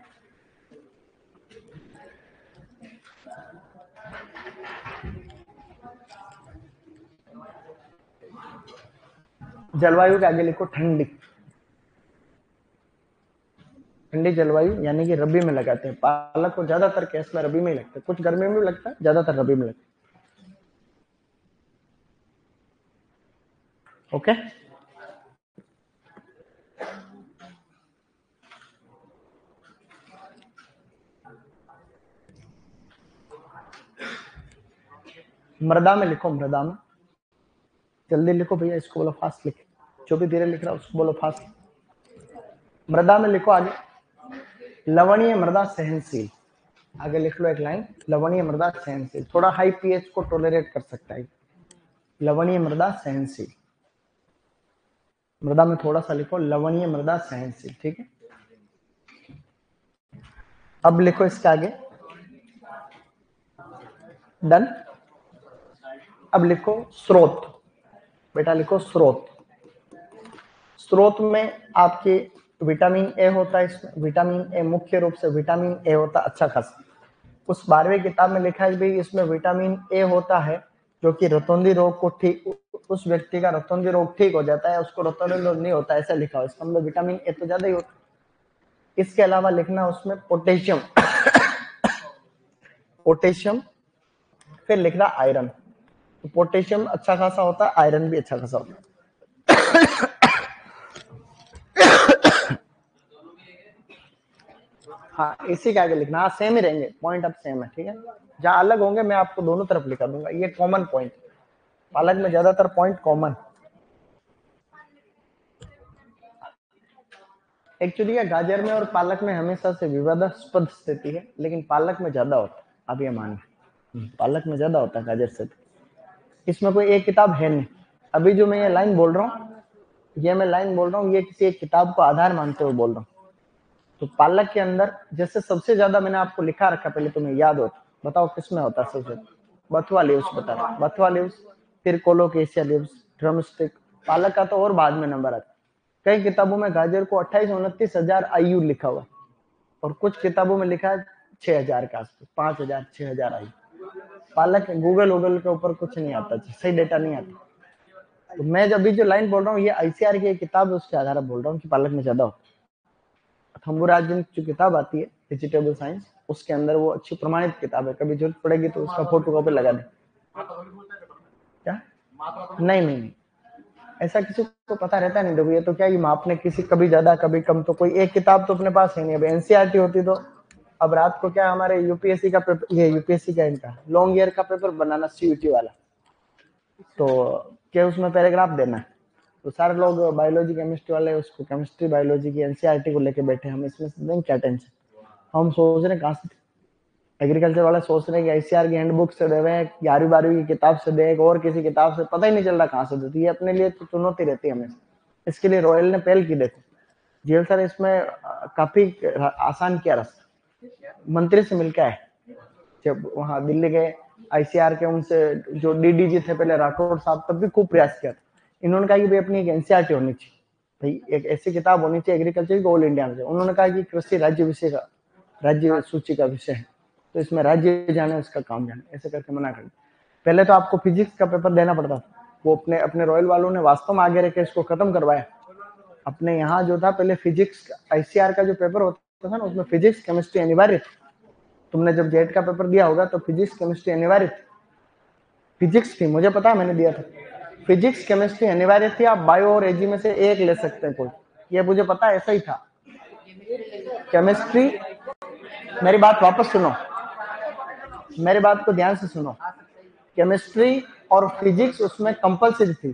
जलवायु के आगे लिखो ठंडी, ठंडी जलवायु यानी कि रबी में लगाते हैं पालक को, ज्यादातर केस में रबी में ही लगता है, कुछ गर्मी में भी लगता है, ज्यादातर रबी में लगता है। ओके मृदा में लिखो, मृदा में जल्दी लिखो भैया, इसको बोलो फास्ट लिखे, जो भी धीरे लिख रहा है उसको बोलो फास्ट। मृदा में लिखो आगे लवणीय मृदा सहनशील, आगे लिख लो एक लाइन, लवणीय मृदा सहनशील, थोड़ा हाई पीएच को टॉलरेट कर सकता है, लवणीय मृदा सहनशील। मृदा में थोड़ा सा लिखो लवणीय मृदा सहनशील, ठीक है। अब लिखो इसके आगे डन। अब लिखो स्रोत, बेटा लिखो स्रोत। स्रोत में आपके विटामिन ए होता है, इसमें विटामिन ए मुख्य रूप से विटामिन ए होता है अच्छा खासा। उस 12वीं किताब में लिखा है भी इसमें विटामिन ए होता है जो कि रतौंधी रोग को ठीक, उस व्यक्ति का रतौंधी रोग ठीक हो जाता है, उसको रतौंधी रोग नहीं होता ऐसा लिखा हो, इसका मतलब विटामिन ए तो ज्यादा ही होता है। इसके अलावा लिखना उसमें पोटेशियम, पोटेशियम, फिर लिखना आयरन। तो पोटेशियम अच्छा खासा होता है, आयरन भी अच्छा खासा होता है। हाँ इसी के आगे लिखना, हाँ सेम ही रहेंगे, पॉइंट अब सेम है, ठीक है। जहाँ अलग होंगे मैं आपको दोनों तरफ लिखा दूंगा, ये कॉमन पॉइंट, पालक में ज्यादातर पॉइंट कॉमन। एक्चुअली ये गाजर में और पालक में हमेशा से विवादास्पद स्थिति है, लेकिन पालक में ज्यादा होता है, आप ये मानिए पालक में ज्यादा होता है गाजर से। इसमें कोई एक किताब है नहीं, अभी जो मैं ये लाइन बोल रहा हूँ, ये मैं लाइन बोल रहा हूँ, ये किसी एक किताब को आधार मानते हुए बोल रहा हूँ। तो पालक के अंदर जैसे सबसे ज्यादा मैंने आपको लिखा रखा, पहले तुम्हें याद हो, बताओ किसमें होता है सबसे, बथुआ लीव्स, बता रहा बथुआ लीव्स, फिर कोलोकेशिया लीव्स, ड्रमस्टिक। पालक का तो और बाद में नंबर आता है। कई किताबों में गाजर को 28-29 हजार IU लिखा हुआ, और कुछ किताबों में लिखा है 6,000 के आसपास, 5,000 6,000 IU। पालक गूगल के ऊपर कुछ नहीं आता, सही डेटा नहीं आता। तो मैं जब भी जो लाइन बोल रहा हूँ, ये ICAR की किताब है, उसके आधार पर बोल रहा हूँ कि पालक में ज्यादा होता है। थम्बुराजन की जो किताब आती है वेजिटेबल साइंस, उसके अंदर वो अच्छी प्रमाणित किताब है, कभी जरूरत पड़ेगी तो उसका फोटो कॉपी लगा दे। क्या? नहीं, ऐसा किसी को पता रहता नहीं। देखो ये तो क्या, ये मापने किसी कभी ज्यादा कभी कम, तो कोई एक किताब तो अपने पास है नहीं। अब NCERT होती तो अब रात को क्या हमारे UPSC का पेपर, ये UPSC का इनका लॉन्ग ईयर का पेपर बनाना, CUT वाला, तो क्या उसमें पैराग्राफ देना है, तो सारे लोग बायोलॉजी केमिस्ट्री वाले उसको केमिस्ट्री बायोलॉजी की NCERT को लेके बैठे, हम इसमें से देंगे क्या टेंशन। हम सोच रहे कहाँ से, एग्रीकल्चर वाले सोच रहे हैं कि ICAR की हैंडबुक से देवे, 11वीं-12वीं की किताब से दे, और किसी किताब से, पता ही नहीं चल रहा कहाँ से देती है। अपने लिए तो चुनौती रहती है हमेशा। इसके लिए रॉयल ने पहल की, देखो जेल सर इसमें काफी आसान किया रास्ता, मंत्री से मिलकर आए, जब वहां दिल्ली गए ICAR के, उनसे जो DDG थे पहले राठौड़ साहब, तब भी खूब प्रयास किया था। इन्होंने कहा कि भाई अपनी एक NCERT होनी चाहिए, भाई एक ऐसी किताब होनी चाहिए एग्रीकल्चर की ऑल इंडिया में। उन्होंने कहा कि कृषि राज्य विषय का, राज्य सूची का विषय है, तो इसमें राज्य जाने उसका काम जाने, ऐसे करके मना कर। पहले तो आपको फिजिक्स का पेपर देना पड़ता था, वो अपने रॉयल वालों ने वास्तव में आगे रखे इसको खत्म करवाया। अपने यहाँ जो था पहले फिजिक्स ICAR का जो पेपर होता था ना, उसमें फिजिक्स केमिस्ट्री अनिवार्य थी। तुमने जब जेट का पेपर दिया होगा तो फिजिक्स केमिस्ट्री अनिवार्य थी, फिजिक्स थी, मुझे पता है मैंने दिया था, फिजिक्स केमिस्ट्री अनिवार्य थी। आप बायो और एजी में से एक ले सकते हैं कोई, ये मुझे पता है, ऐसा ही था। केमिस्ट्री, मेरी बात वापस सुनो, मेरी बात को ध्यान से सुनो, केमिस्ट्री और फिजिक्स उसमें कंपलसरी थी,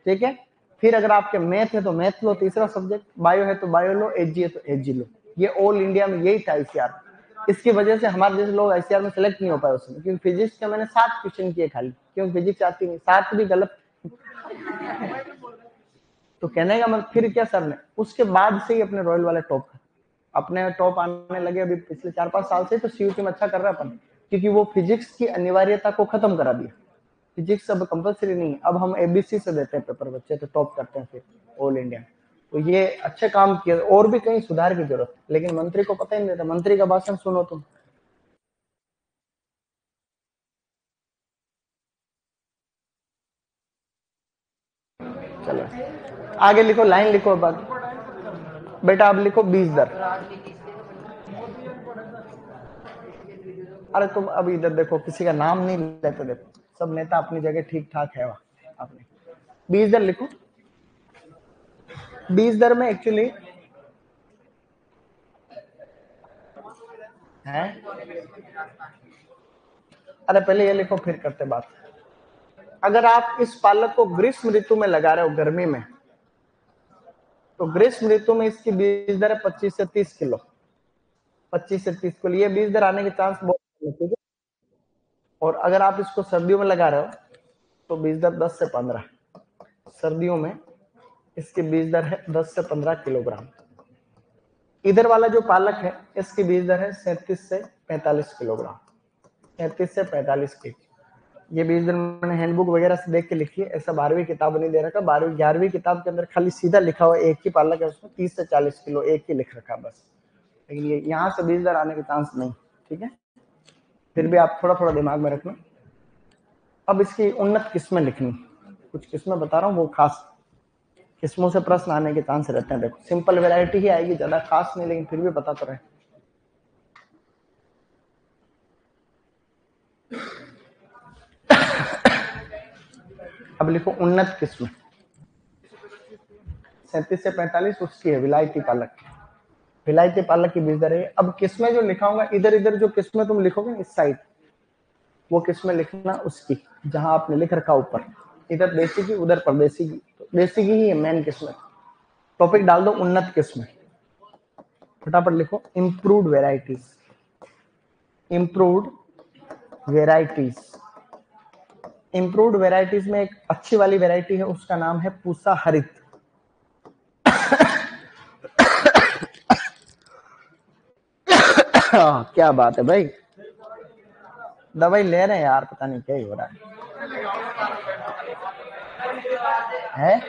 ठीक है। फिर अगर आपके मैथ है तो मैथ लो, तीसरा सब्जेक्ट, बायो है तो बायो लो, एजी है तो एजी लो। ये ऑल इंडिया में यही था ICAR। इसकी वजह से हमारे जैसे लोग ICAR में सेलेक्ट नहीं हो पाए उसमें, क्योंकि फिजिक्स के मैंने 7 क्वेश्चन किए खाली, क्योंकि फिजिक्स आती नहीं, 7 भी गलत। तो कहने का मतलब, फिर क्या सर ने उसके बाद से ही अपने रॉयल वाले टॉप, अपने टॉप आने लगे अभी पिछले 4-5 साल से, तो CUT में अच्छा कर रहा है अपन, क्योंकि वो फिजिक्स की अनिवार्यता को खत्म करा दिया। फिजिक्स अब कंपलसरी नहीं, अब हम ABC से देते हैं पेपर, बच्चे तो टॉप करते हैं फिर ऑल इंडिया। तो ये अच्छे काम किए, और भी कहीं सुधार की जरूरत, लेकिन मंत्री को पता ही नहीं रहता। मंत्री का भाषण सुनो तुम, चलो आगे लिखो, लाइन लिखो, बाद बेटा अब लिखो बीज दर। अरे तुम अब इधर देखो, किसी का नाम नहीं लेते, देखो सब नेता अपनी जगह ठीक ठाक है वहां। आपने बीज दर लिखो, बीज दर में एक्चुअली है, अरे पहले ये लिखो फिर करते बात। अगर आप इस पालक को ग्रीष्म ऋतु में लगा रहे हो, गर्मी में, तो ग्रीष्म ऋतु में इसकी बीज दर है 25 से 30 किलो, 25 से 30 किलो, ये बीज दर आने के चांस बहुत है। और अगर आप इसको सर्दियों में लगा रहे हो तो बीज दर 10 से 15, सर्दियों में इसकी बीज दर है 10 से 15 किलोग्राम। इधर वाला जो पालक है इसकी बीज दर है 37 से 45 किलोग्राम, 37 से 45 के। ये बीज दर मैंने हैंडबुक वगैरह से देख के लिखी है, ऐसा 12वीं किताब नहीं दे रखा। 12वीं 11वीं किताब के अंदर खाली सीधा लिखा हुआ एक ही पालक है, उसमें 30 से 40 किलो एक ही लिख रखा बस, लेकिन ये यहाँ से बीज दर आने के चांस नहीं, ठीक है। फिर भी आप थोड़ा थोड़ा दिमाग में रखना। अब इसकी उन्नत किस्में लिखनी, कुछ किस्में बता रहा हूँ, वो खास किस्मों से प्रश्न आने के चांस रहते हैं। देखो सिंपल वैरायटी ही आएगी, ज्यादा खास नहीं, लेकिन फिर भी पता तो रहे। अब लिखो उन्नत किस्म, 37 से 45 उसकी है विलायती पालक, विलायती पालक की बीज दर है। अब किस्में जो लिखाऊंगा इधर इधर जो किस्में तुम लिखोगे इस साइड, वो किस्में लिखना उसकी जहां आपने लिख रखा ऊपर, इधर देसी की उधर परदेसी की, तो देसी की ही है मेन किस्में। टॉपिक डाल दो उन्नत किस्में, फटाफट लिखो improved varieties, improved varieties. Improved varieties में एक अच्छी वाली वेराइटी है, उसका नाम है पूसा हरित। क्या बात है भाई, दवाई ले रहे हैं यार, पता नहीं क्या ही हो रहा है?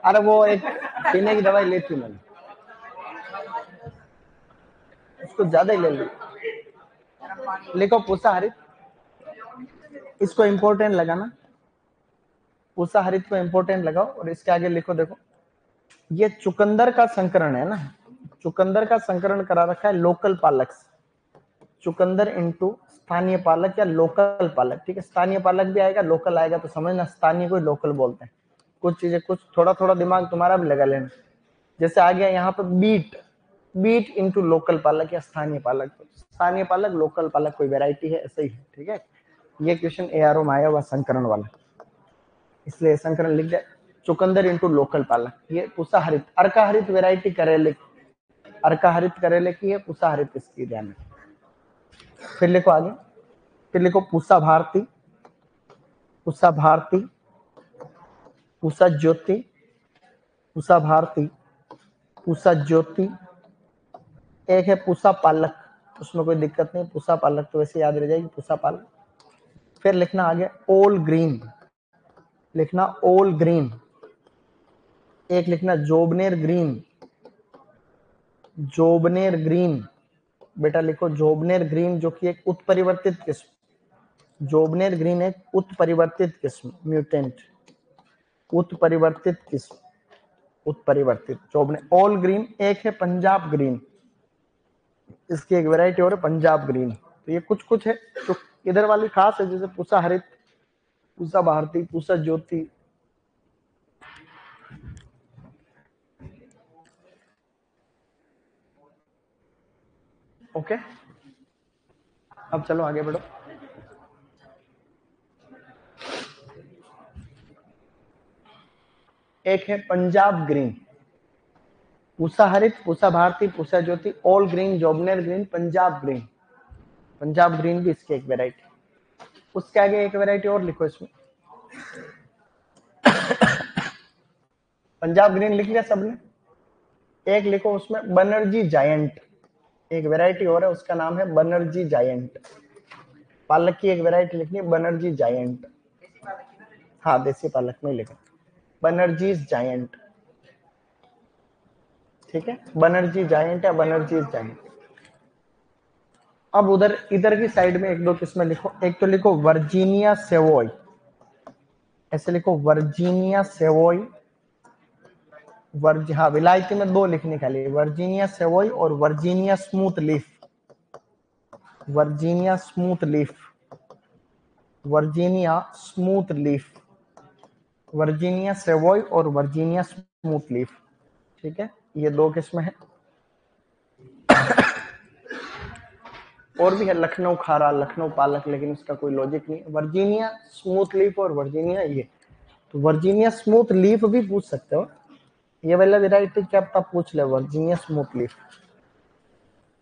अरे वो एक पीने की दवाई ली थी मैंने, उसको ज्यादा ही ले ली। लिखो पूसा हरित, इसको इम्पोर्टेंट लगाना, पूसा हरित को इम्पोर्टेंट लगाओ और इसके आगे लिखो, देखो ये चुकंदर का संकरण है ना, चुकंदर का संकरण करा रखा है लोकल पालक से, चुकंदर इनटू स्थानीय पालक या लोकल पालक, ठीक है। स्थानीय पालक भी आएगा, लोकल आएगा, तो समझना स्थानीय को लोकल बोलते हैं। कुछ चीजें, कुछ थोड़ा थोड़ा दिमाग तुम्हारा भी लगा लेना। जैसे आ गया यहाँ पे बीट, बीट इनटू लोकल पालक या स्थानीय पालक, स्थानीय पालक लोकल पालक कोई वेराइटी है, ऐसे ही है, ठीक है। ये क्वेश्चन एआरओ में आया हुआ संकरण वाला, इसलिए संकरण लिख दिया। चुकंदर इनटू लोकल पालक, ये पूसा हरित, अर्का हरित वेराइटी करेले, अर्का हरित करेले की है, पूसा हरित इसकी ध्यान में। फिर लिखो आगे, फिर लिखो पूसा भारती, पूसा भारती, पूसा ज्योति, पूसा भारती, पूसा ज्योति। एक है पूसा पालक, उसमें कोई दिक्कत नहीं, पूसा पालक तो वैसे याद रह जाएगी, पूसा पालक। फिर लिखना आगे ओल ग्रीन, लिखना ओल ग्रीन। एक लिखना जोबनेर ग्रीन, जोबनेर ग्रीन, बेटा लिखो जोबनेर ग्रीन, जो कि एक उत्परिवर्तित किस्म, जोबनेर ग्रीन एक उत्परिवर्तित किस्म, म्यूटेंट, उत्परिवर्तित किस्म, उत्परिवर्तित जोबने। ऑल ग्रीन एक है पंजाब ग्रीन, इसकी एक वैरायटी और है पंजाब ग्रीन। तो ये कुछ कुछ है तो इधर वाली खास है, जैसे पूसा हरित, पूसा भारती, पूसा ज्योति। ओके, अब चलो आगे बढ़ो। एक है Punjab green, Pusa Harit, Pusa Bharati, Pusa Jyoti, all green, Jobner green, Punjab green. Punjab green भी इसकी एक वैरायटी। उसके आगे एक वैरायटी और लिखो इसमें, पंजाब ग्रीन लिख लिया सबने। एक लिखो उसमें बनर्जी जायंट, एक वैरायटी और है, उसका नाम है बनर्जी जायंट। पालक की एक वैरायटी लिखनी है बनर्जी जायंट, हाँ देसी पालक में लिखा बनर्जीज जायंट, ठीक है, बनर्जी जायंट या बनर्जीज जायंट। अब उधर इधर की साइड में एक दो किस्में लिखो, एक तो लिखो वर्जीनिया सेवोई, ऐसे लिखो वर्जीनिया सेवोई, हाँ विलायती में दो लिखने खाली, वर्जीनिया सेवोई और Virginia smooth leaf, Virginia smooth leaf, Virginia smooth leaf, Virginia savoy और वर्जीनिया स्मूथ लीफ, ठीक है, ये दो किस्में हैं। और भी है लखनऊ खारा, लखनऊ पालक, लेकिन इसका कोई लॉजिक नहीं। वर्जीनिया स्मूथ लीफ और वर्जीनिया ये, तो वर्जीनिया स्मूथ लीफ भी पूछ सकते हो, ये वाला वेराइटी क्या पता पूछ ले, Virginia smooth leaf,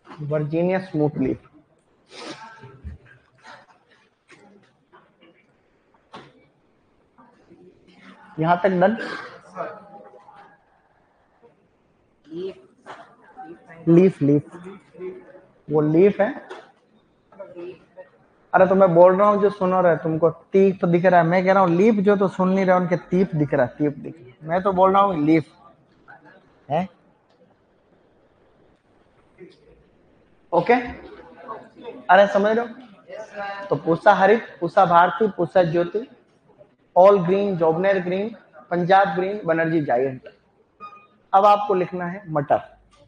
Virginia smooth leaf. यहां तक डन। लीफ, लीफ, वो लीफ है। अरे तो मैं बोल रहा हूँ जो सुनो रहे, तुमको तीप दिख रहा है, मैं कह रहा हूँ लीफ, जो तो सुन नहीं रहे उनके तीप दिख रहा है, तीप दिख रहा है। मैं तो बोल रहा हूँ लीफ है। ओके, अरे समझ रहे हो? तो Pusa Harit, Pusa Bharati, Pusa Jyoti, all green, Jobner green, Punjab green, Banerjee giant. अब आपको लिखना है मटर,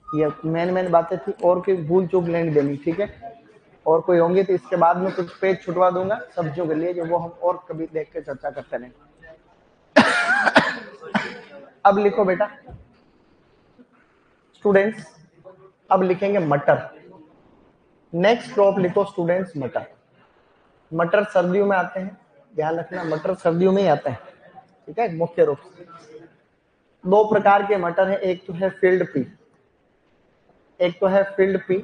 ये मेन मेन बातें थी, और कोई भूल चूक लेनी देनी, ठीक है। और कोई होंगे तो इसके बाद में कुछ पेज छुटवा दूंगा सब्जियों के लिए, जो वो हम और कभी देख के चर्चा करते रहें। अब लिखो बेटा स्टूडेंट्स अब लिखेंगे मटर। नेक्स्ट क्रॉप लिखो स्टूडेंट्स मटर। मटर सर्दियों में आते हैं, ध्यान रखना मटर सर्दियों में ही आते हैं, ठीक है। मुख्य रूप से दो प्रकार के मटर है, एक तो है फील्ड पी, एक तो है फील्ड पी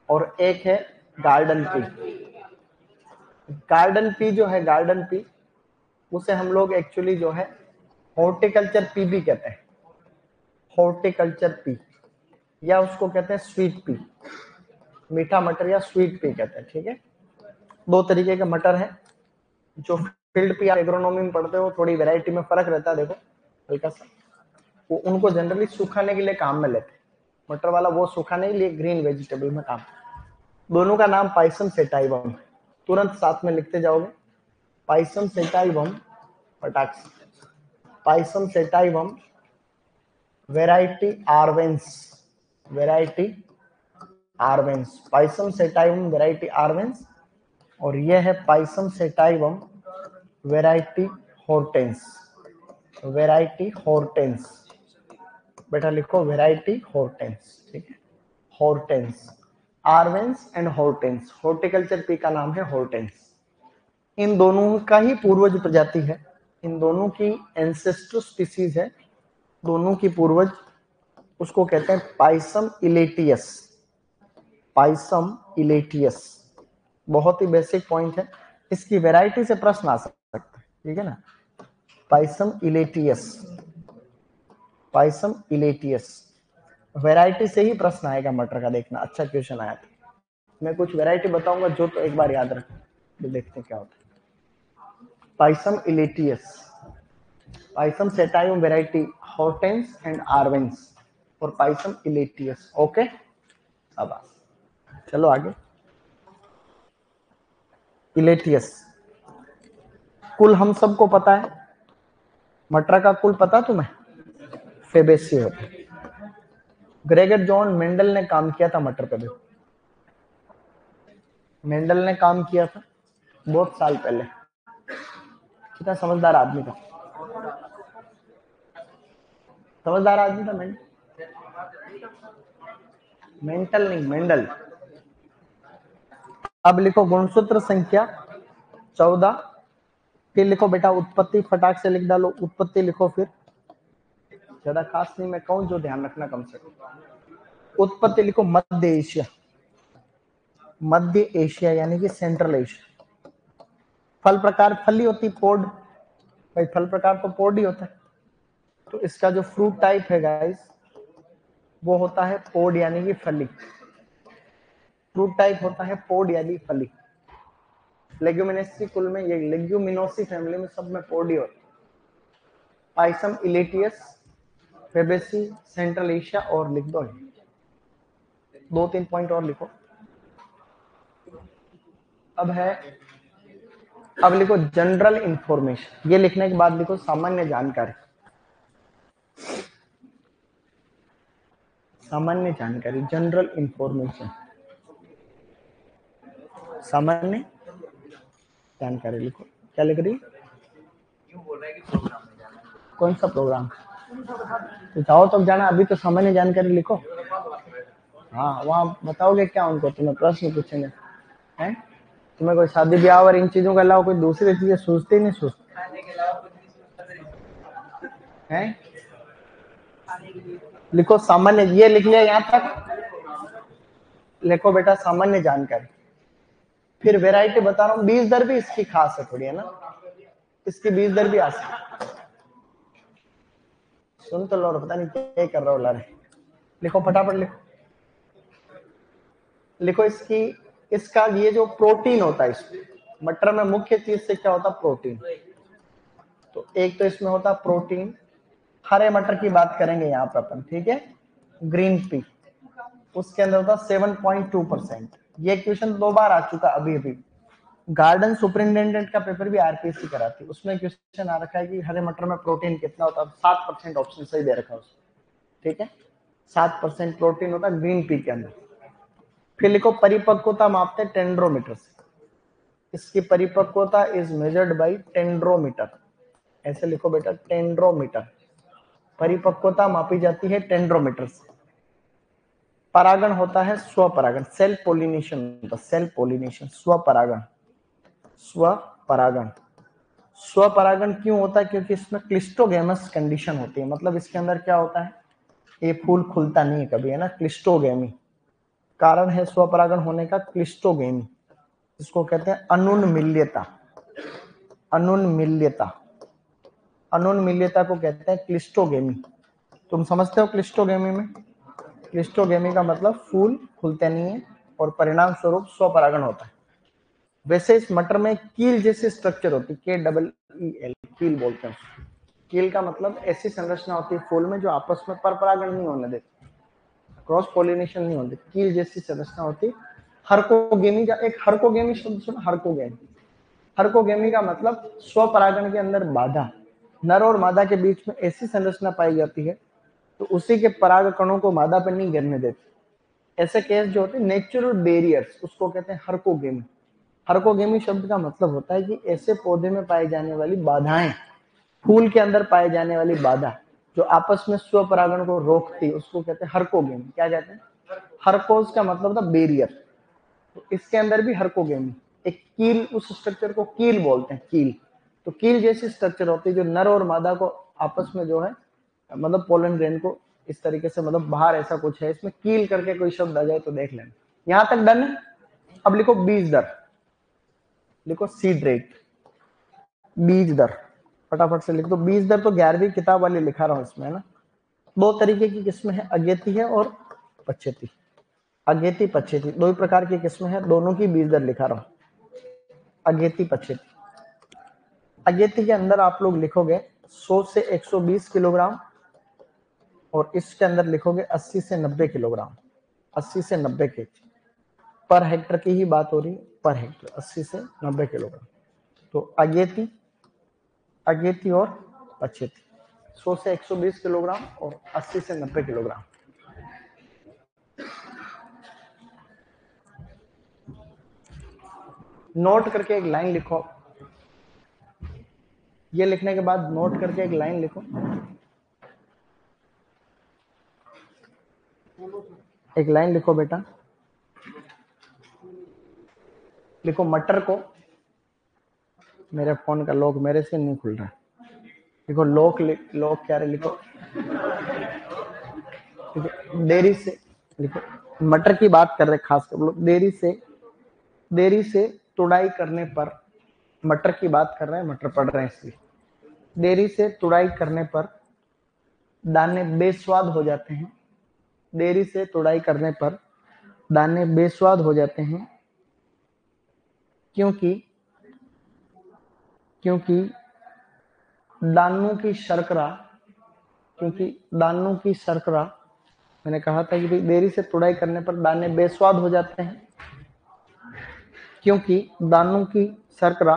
और एक है गार्डन पी। गार्डन पी जो है, गार्डन पी उसे हम लोग एक्चुअली जो है हॉर्टिकल्चर पी भी कहते हैं, हॉर्टिकल्चर पी, या उसको कहते हैं स्वीट पी, मीठा मटर या स्वीट पी कहते हैं, ठीक है। दो तरीके के मटर है। जो फील्ड पी आप एग्रोनॉमी में पढ़ते हो, थोड़ी वैरायटी में फर्क रहता है, देखो हल्का सा। वो उनको जनरली सुखाने के लिए काम में लेते हैं, मटर वाला वो सुखाने के लिए ग्रीन वेजिटेबल में काम। दोनों का नाम पाइसम सेटाइवम, तुरंत साथ में लिखते जाओगे, पाइसम सेटाइवम फटाक से, pisum sativum variety arvense, variety arvense, pisum sativum variety arvense. और यह है pisum sativum variety hortense, variety hortense, बेटा लिखो वेराइटी हॉर्टेंस, ठीक है। Hortense, arvense and hortense, horticulture P का नाम है हॉर्टेंस। इन दोनों का ही पूर्वज प्रजाति है, इन दोनों की एंसेस्टर स्पीसीज है, दोनों की पूर्वज, उसको कहते हैं पाइसम इलेटियस, पाइसम इलेटियस। बहुत ही बेसिक पॉइंट है, इसकी वैरायटी से प्रश्न आ सकता है, ठीक है ना। पाइसम इलेटियस, पाइसम इलेटियस वैरायटी से ही प्रश्न आएगा मटर का, देखना अच्छा क्वेश्चन आया था। मैं कुछ वैरायटी बताऊंगा जो तो एक बार याद रखना, तो देखते हैं क्या होता है। Pisum elatius, pisum sativum variety hortense and arvense और पाइसम इलेटियस, ओके। अब चलो आगे। इलेटियस कुल हम सबको पता है, मटर का कुल पता तुम्हें, फेबेसी होता है। ग्रेगर जॉन मेंडल ने काम किया था मटर पे, देखो मेंडल ने काम किया था बहुत साल पहले, कितना समझदार आदमी था, समझदार आदमी था मेंडल, मेंटल नहीं मेंडल। अब लिखो गुणसूत्र संख्या 14, फिर लिखो बेटा उत्पत्ति, फटाक से लिख डालो उत्पत्ति लिखो, फिर ज्यादा खास नहीं मैं कहूं, जो ध्यान रखना कम से कम। उत्पत्ति लिखो मध्य एशिया, मध्य एशिया यानी कि सेंट्रल एशिया। फल प्रकार फली होती, पोड, भाई फल प्रकार तो पोड ही होता है, तो इसका जो फ्रूट टाइप है गाइस वो होता है पोड यानी कि फली, फ्रूट टाइप होता है पोड यानी फली। लेग्यूमिनेसी कुल में, ये लेग्यूमिनोसी फैमिली में सब में पोड ही होता है। पाइसम इलेटियस, फेबेसी, सेंट्रल एशिया, और लिख दो 2-3 पॉइंट और लिखो। अब है, अब लिखो जनरल इंफॉर्मेशन, ये लिखने के बाद लिखो सामान्य जानकारी, सामान्य जानकारी, जनरल इंफॉर्मेशन, सामान्य जानकारी लिखो। क्या लिख रही, कौन सा प्रोग्राम, तो जाओ तब जाना, अभी तो सामान्य जानकारी लिखो। हाँ वहाँ बताओगे क्या उनको, तुम्हें प्रश्न पूछेंगे हैं, तुम्हें कोई शादी ब्याह और इन चीजों के अलावा कोई दूसरी चीजें सोचते ही नहीं, सोचते हैं। लिखो सामान्य, ये लिख लिया यहाँ तक, लिखो बेटा सामान्य जानकारी। फिर वैरायटी बता रहा हूँ, बीज दर भी इसकी खास है थोड़ी, है ना, इसकी बीज दर भी आसान, सुन तो लो, पता नहीं क्या कर रहा हो लारे। लिखो फटाफट लिखो, लिखो इसकी, इसका ये जो प्रोटीन होता है इसमें, मटर में मुख्य चीज से क्या होता है, प्रोटीन। तो एक तो इसमें होता प्रोटीन, हरे मटर की बात करेंगे यहाँ पर अपन, ठीक है। ग्रीन पी, उसके अंदर होता 7.2%। ये क्वेश्चन 2 बार आ चुका अभी अभी, गार्डन सुपरिटेंडेंट का पेपर भी आरपीएससी कराती है, उसमें क्वेश्चन आ रखा है कि हरे मटर में प्रोटीन कितना होता है, 7% ऑप्शन सही दे रखा है उसमें, ठीक है। 7% प्रोटीन होता है ग्रीन पी के अंदर। फिर लिखो परिपक्वता मापते हैं टेंड्रोमीटर से, इसकी परिपक्वता इज मेजर्ड बाय टेंड्रोमीटर, ऐसे लिखो बेटा टेंड्रोमीटर, परिपक्वता मापी जाती है टेंड्रोमीटर से। परागण होता है स्वपरागण, सेल्फ पोलिनेशन होता है, सेल्फ पोलिनेशन, स्वपरागण। स्वपरागण, स्वपरागण क्यों होता है? क्योंकि इसमें क्लिस्टोगेमस कंडीशन होती है। मतलब इसके अंदर क्या होता है, ये फूल खुलता नहीं है कभी, है ना, क्लिस्टोगेमी। कारण है स्वपरागण होने का क्लिस्टोगेमी, इसको कहते हैं अनुन्मील्यता। अनुन्मील्यता, अनुन्मील्यता को कहते हैं क्लिस्टोगेमी। तुम समझते हो क्लिस्टोगेमी में? क्लिस्टोगेमी का मतलब फूल खुलते नहीं है और परिणाम स्वरूप स्वपरागण होता है। वैसे इस मटर में कील जैसी स्ट्रक्चर होती है, KEEL, कील बोलते हैं। कील का मतलब ऐसी संरचना होती है फूल में जो आपस में परपरागण नहीं होने देती, क्रॉस पोलिनेशन नहीं होती, कील जैसी संरचना होती। हर्कोगेमी का एक हर्कोगेमी शब्द सुना? हर्कोगेमी, हर्कोगेमी का मतलब स्वपरागण के अंदर बाधा, नर और मादा के बीच में ऐसी संरचना पाई जाती है तो उसी के पराग कणों को मादा पर नहीं गिरने देती। ऐसे केस जो होते हैं नेचुरल बैरियर्स, उसको कहते हैं हर्कोगेमी। हर्कोगेमी शब्द का मतलब होता है कि ऐसे पौधे में पाई जाने वाली बाधाएं, फूल के अंदर पाई जाने वाली बाधा जो आपस में स्वपरागण को रोकती है, उसको कहते हैं हर्कोगेमी। क्या कहते हैं? हर्कोज का मतलब होता है बैरियर, तो इसके अंदर भी हर्कोगेमी, एक कील, उस स्ट्रक्चर को कील बोलते हैं, कील। तो कील जैसी स्ट्रक्चर होती है जो नर और मादा को आपस में जो है, मतलब पोलन ग्रेन को इस तरीके से, मतलब बाहर ऐसा कुछ है, इसमें कील करके कोई शब्द आ जाए तो देख लेना। यहां तक डन है? अब लिखो बीज दर, लिखो सीड रेट, बीज दर, फटाफट से लिख दो। बीज दर तो 11वीं किताब वाली लिखा रहा हूं इसमें, है ना। दो तरीके की किस्में हैं, अगेती है और पछेती। अगेती पछेती दो ही प्रकार की किस्में हैं, दोनों की बीज दर लिखा रहा हूं, अगेती पछेती। अगेती के अंदर आप लोग लिखोगे 100 से 120 किलोग्राम, और इसके अंदर लिखोगे 80 से 90 किलोग्राम, 80 से 90 केजी पर हेक्टर की ही बात हो रही है, पर हेक्टर 80 से 90 किलोग्राम। तो अगेती, अगेती और पछेती, 100 से 120 किलोग्राम और 80 से 90 किलोग्राम। नोट करके एक लाइन लिखो, ये लिखने के बाद नोट करके एक लाइन लिखो, एक लाइन लिखो बेटा, लिखो मटर को, मेरे फोन का लॉक मेरे से नहीं खुल रहा है, लिखो लॉक, लॉक क्या है, लिखो देरी से, लिखो मटर की बात कर रहे खास कर लोग, देरी से तुड़ाई करने पर, मटर की बात कर रहे हैं, मटर पढ़ रहे हैं इसलिए, देरी से तुड़ाई करने पर दाने बेस्वाद हो जाते हैं, देरी से तुड़ाई करने पर दाने बेस्वाद हो जाते हैं, क्योंकि दानों की शर्करा, क्योंकि दानों की शर्करा, मैंने कहा था कि देरी से तुड़ाई करने पर दाने बेस्वाद हो जाते हैं, क्योंकि दानों की शर्करा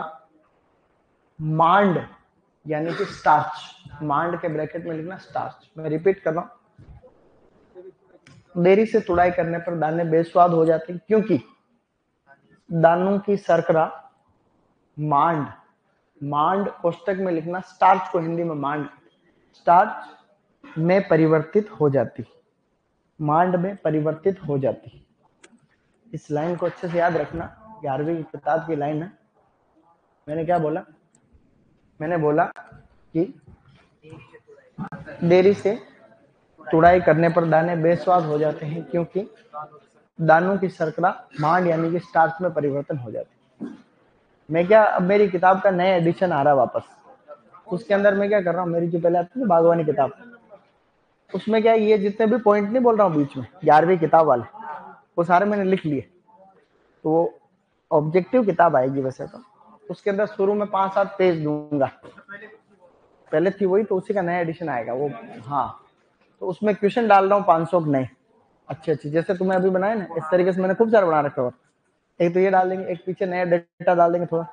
मांड यानी कि स्टार्च, मांड के ब्रैकेट में लिखना स्टार्च, मैं रिपीट कर रहा हूं, देरी से तुड़ाई करने पर दाने बेस्वाद हो जाते हैं क्योंकि दानों की शर्करा मांड, मांड कोष्टक में लिखना स्टार्च को हिंदी में मांड, स्टार्च में परिवर्तित हो जाती, मांड में परिवर्तित हो जाती। इस लाइन को अच्छे से याद रखना, 11वीं किताब की लाइन है। मैंने क्या बोला? मैंने बोला कि देरी से तुड़ाई करने पर दाने बेस्वाद हो जाते हैं क्योंकि दानों की शर्करा मांड यानी कि स्टार्च में परिवर्तन हो जाती है। मैं क्या, अब मेरी किताब का नया एडिशन आ रहा है वापस, उसके अंदर मैं क्या कर रहा हूँ, मेरी जो पहले आती थी बागवानी किताब, उसमें क्या ये जितने भी पॉइंट नहीं बोल रहा हूँ बीच में 11वीं किताब वाले, वो सारे मैंने लिख लिए। तो वो ऑब्जेक्टिव किताब आएगी वैसे तो, उसके अंदर शुरू में 5-7 पेज दूंगा, पहले थी वही, तो उसी का नया एडिशन आएगा वो। हाँ, तो उसमें क्वेश्चन डाल रहा हूँ 500 नए अच्छे अच्छे, जैसे तुम्हें अभी बनाए ना, इस तरीके से मैंने खूब सारे बना रखे। और एक तो ये डाल देंगे, एक पीछे नया डेटा डाल देंगे थोड़ा,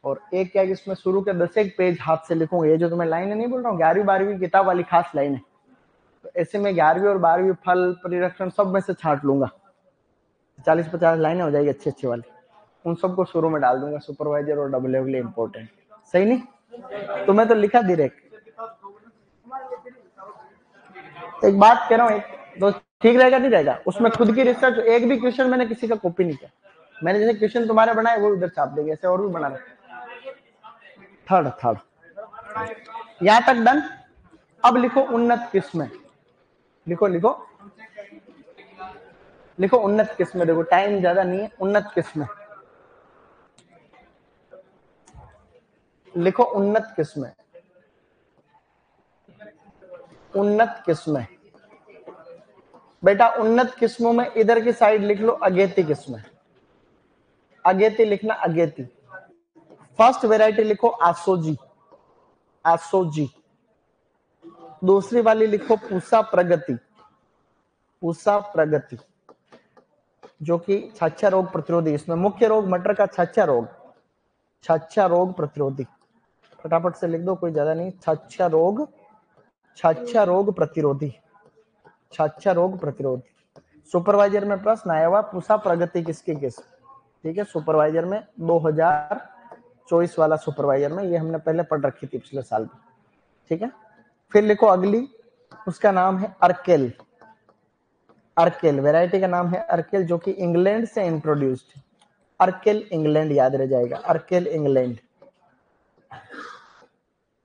और एक क्या है, इसमें शुरू के 10 पेज हाथ से लिखूंगा। ये जो तुम्हें लाइन नहीं बोल रहा हूँ 11वीं-12वीं किताब वाली खास लाइन है, तो ऐसे में 11वीं और 12वीं फल परिरक्षण सब में से छांट लूंगा, 40-50 लाइनें हो जाएगी अच्छी अच्छी वाली, उन सबको शुरू में डाल दूंगा, सुपरवाइजर और डब्ल्यू के लिए इंपॉर्टेंट। सही नहीं? तुम्हें तो लिखा डायरेक्ट, एक बात कह रहा हूँ, एक तो ठीक रहेगा नहीं रहेगा, उसमें खुद की रिसर्च, एक भी क्वेश्चन मैंने किसी का कॉपी नहीं किया, मैंने जैसे क्वेश्चन तुम्हारे बनाए वो उधर छाप देंगे, ऐसे और भी बना रहे। थर्ड यहां तक डन। अब लिखो उन्नत किस्में, लिखो उन्नत किस्में, देखो टाइम ज्यादा नहीं है, उन्नत किस्में लिखो, उन्नत किस्में, उन्नत किस्में। बेटा उन्नत किस्मों में इधर की साइड लिख लो अगेती किस्में, अगेती लिखना, अगेती। फर्स्ट वेराइटी लिखो आसोजी, आसोजी। दूसरी वाली लिखो पूसा प्रगति, पूसा प्रगति, जो कि छाछा रोग प्रतिरोधी। इसमें मुख्य रोग मटर का छाछा रोग, छाछा रोग प्रतिरोधी। फटाफट से लिख दो, कोई ज्यादा नहीं। छाछा रोग, छाछा रोग प्रतिरोधी, छाछा रोग प्रतिरोधी। सुपरवाइजर में प्रश्न आया हुआ पूसा प्रगति किसकी किस, ठीक है। सुपरवाइजर में 2024 वाला सुपरवाइजर में, ये हमने पहले पढ़ रखी थी पिछले साल में, ठीक है। फिर लिखो अगली, उसका नाम है अर्केल, अर्केल वैरायटी का नाम है अर्केल, जो कि इंग्लैंड से इंट्रोड्यूस्ड। अर्केल इंग्लैंड याद रह जाएगा, अर्केल इंग्लैंड,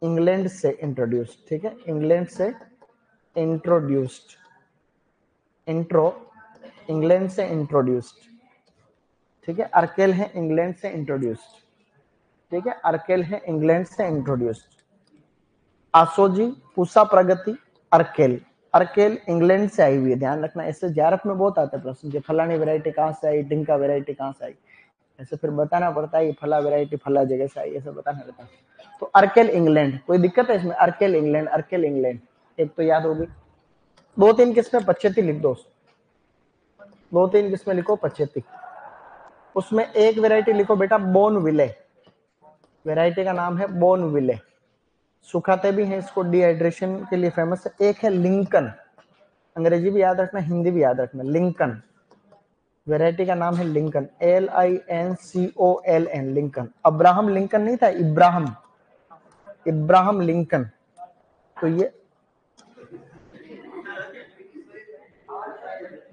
इंग्लैंड से इंट्रोड्यूस्ड, ठीक है, इंग्लैंड से इंट्रोड्यूस्ड, इंट्रो, इंग्लैंड से इंट्रोड्यूस्ड, ठीक है। अर्केल है इंग्लैंड से इंट्रोड्यूस्ड, ठीक है, अर्केल है इंग्लैंड से इंट्रोड्यूस्ड। आसोजी, पूसा प्रगति, अर्केल, अर्केल इंग्लैंड से आई हुई है, ध्यान रखना। ऐसे जेआरएफ में बहुत आता है प्रश्न, फलानी वैरायटी कहाँ से आई, ढिंका वैरायटी कहाँ से आई, ऐसे फिर बताना पड़ता है फला वैरायटी फला जगह से आई, ऐसे बताना रहता है। तो अर्केल इंग्लैंड, कोई दिक्कत है इसमें? अर्केल इंग्लैंड, अर्केल इंग्लैंड, एक तो याद होगी। 2-3 किस्में 25 लिख दो, 2-3 किस्में लिखो 25। उसमें एक वैरायटी लिखो बेटा बोनविले, वैरायटी का नाम है बोनविले, सुखाते भी हैं इसको, डिहाइड्रेशन के लिए फेमस है। एक है लिंकन, अंग्रेजी भी याद रखना, हिंदी भी याद रखना, लिंकन, वैरायटी का नाम है Lincoln, LINCOLN, Lincoln. Abraham Lincoln नहीं था, इब्राहम, इब्राहम लिंकन। तो ये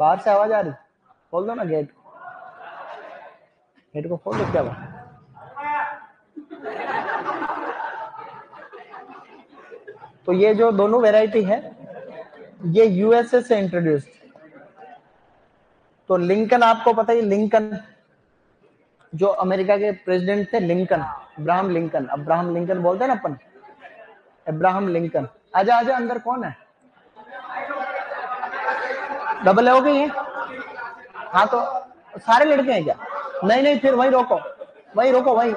बाहर से आवाज आ रही, खोल दो ना गेट, गेट को खोल दो, क्या बात। तो ये जो दोनों वैरायटी है ये यूएसए से इंट्रोड्यूस्ड। तो लिंकन आपको पता ही, लिंकन जो अमेरिका के प्रेसिडेंट थे, Lincoln, Abraham Lincoln, Abraham Lincoln बोलते हैं ना अपन, अब्राहम लिंकन। आजा आजा अंदर, कौन है? डबल हो गई है? हाँ तो सारे लड़के हैं क्या? नहीं नहीं, फिर वही रोको, वही रोको, वही।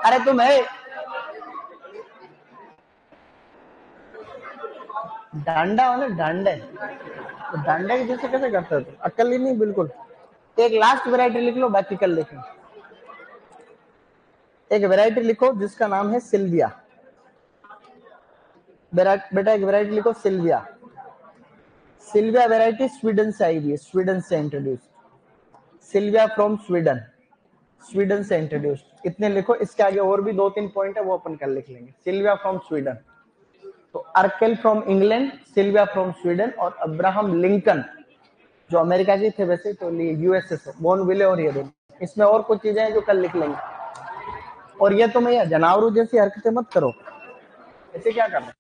अरे तुम है डांडा हो ना, डांडे, तो डांडे के जैसे कैसे करते हो? अक्ल ही नहीं बिल्कुल। एक लास्ट वैरायटी लिख लो, बाकी कल लिखेंगे। एक वैरायटी लिखो जिसका नाम है सिल्विया, बेटा एक वैरायटी लिखो सिल्विया, सिल्विया वैरायटी स्वीडन से आई हुई है, स्वीडन से introduced, Sylvia from Sweden, Sweden से इंट्रोड्यूस्ड। इतने लिखो, इसके आगे और भी 2-3 पॉइंट है वो अपन कल लिख लेंगे। सिल्विया फ्रॉम स्वीडन, तो अर्केल from England, Sylvia from Sweden, और अब्राहम लिंकन जो अमेरिका के थे वैसे, तो यूएसए से, बोनविले और ये दोनों। इसमें और कुछ चीजें हैं जो कल लिख लेंगे। और ये तो मैं जानवरों जैसी हरकतें मत करो, ऐसे क्या करना।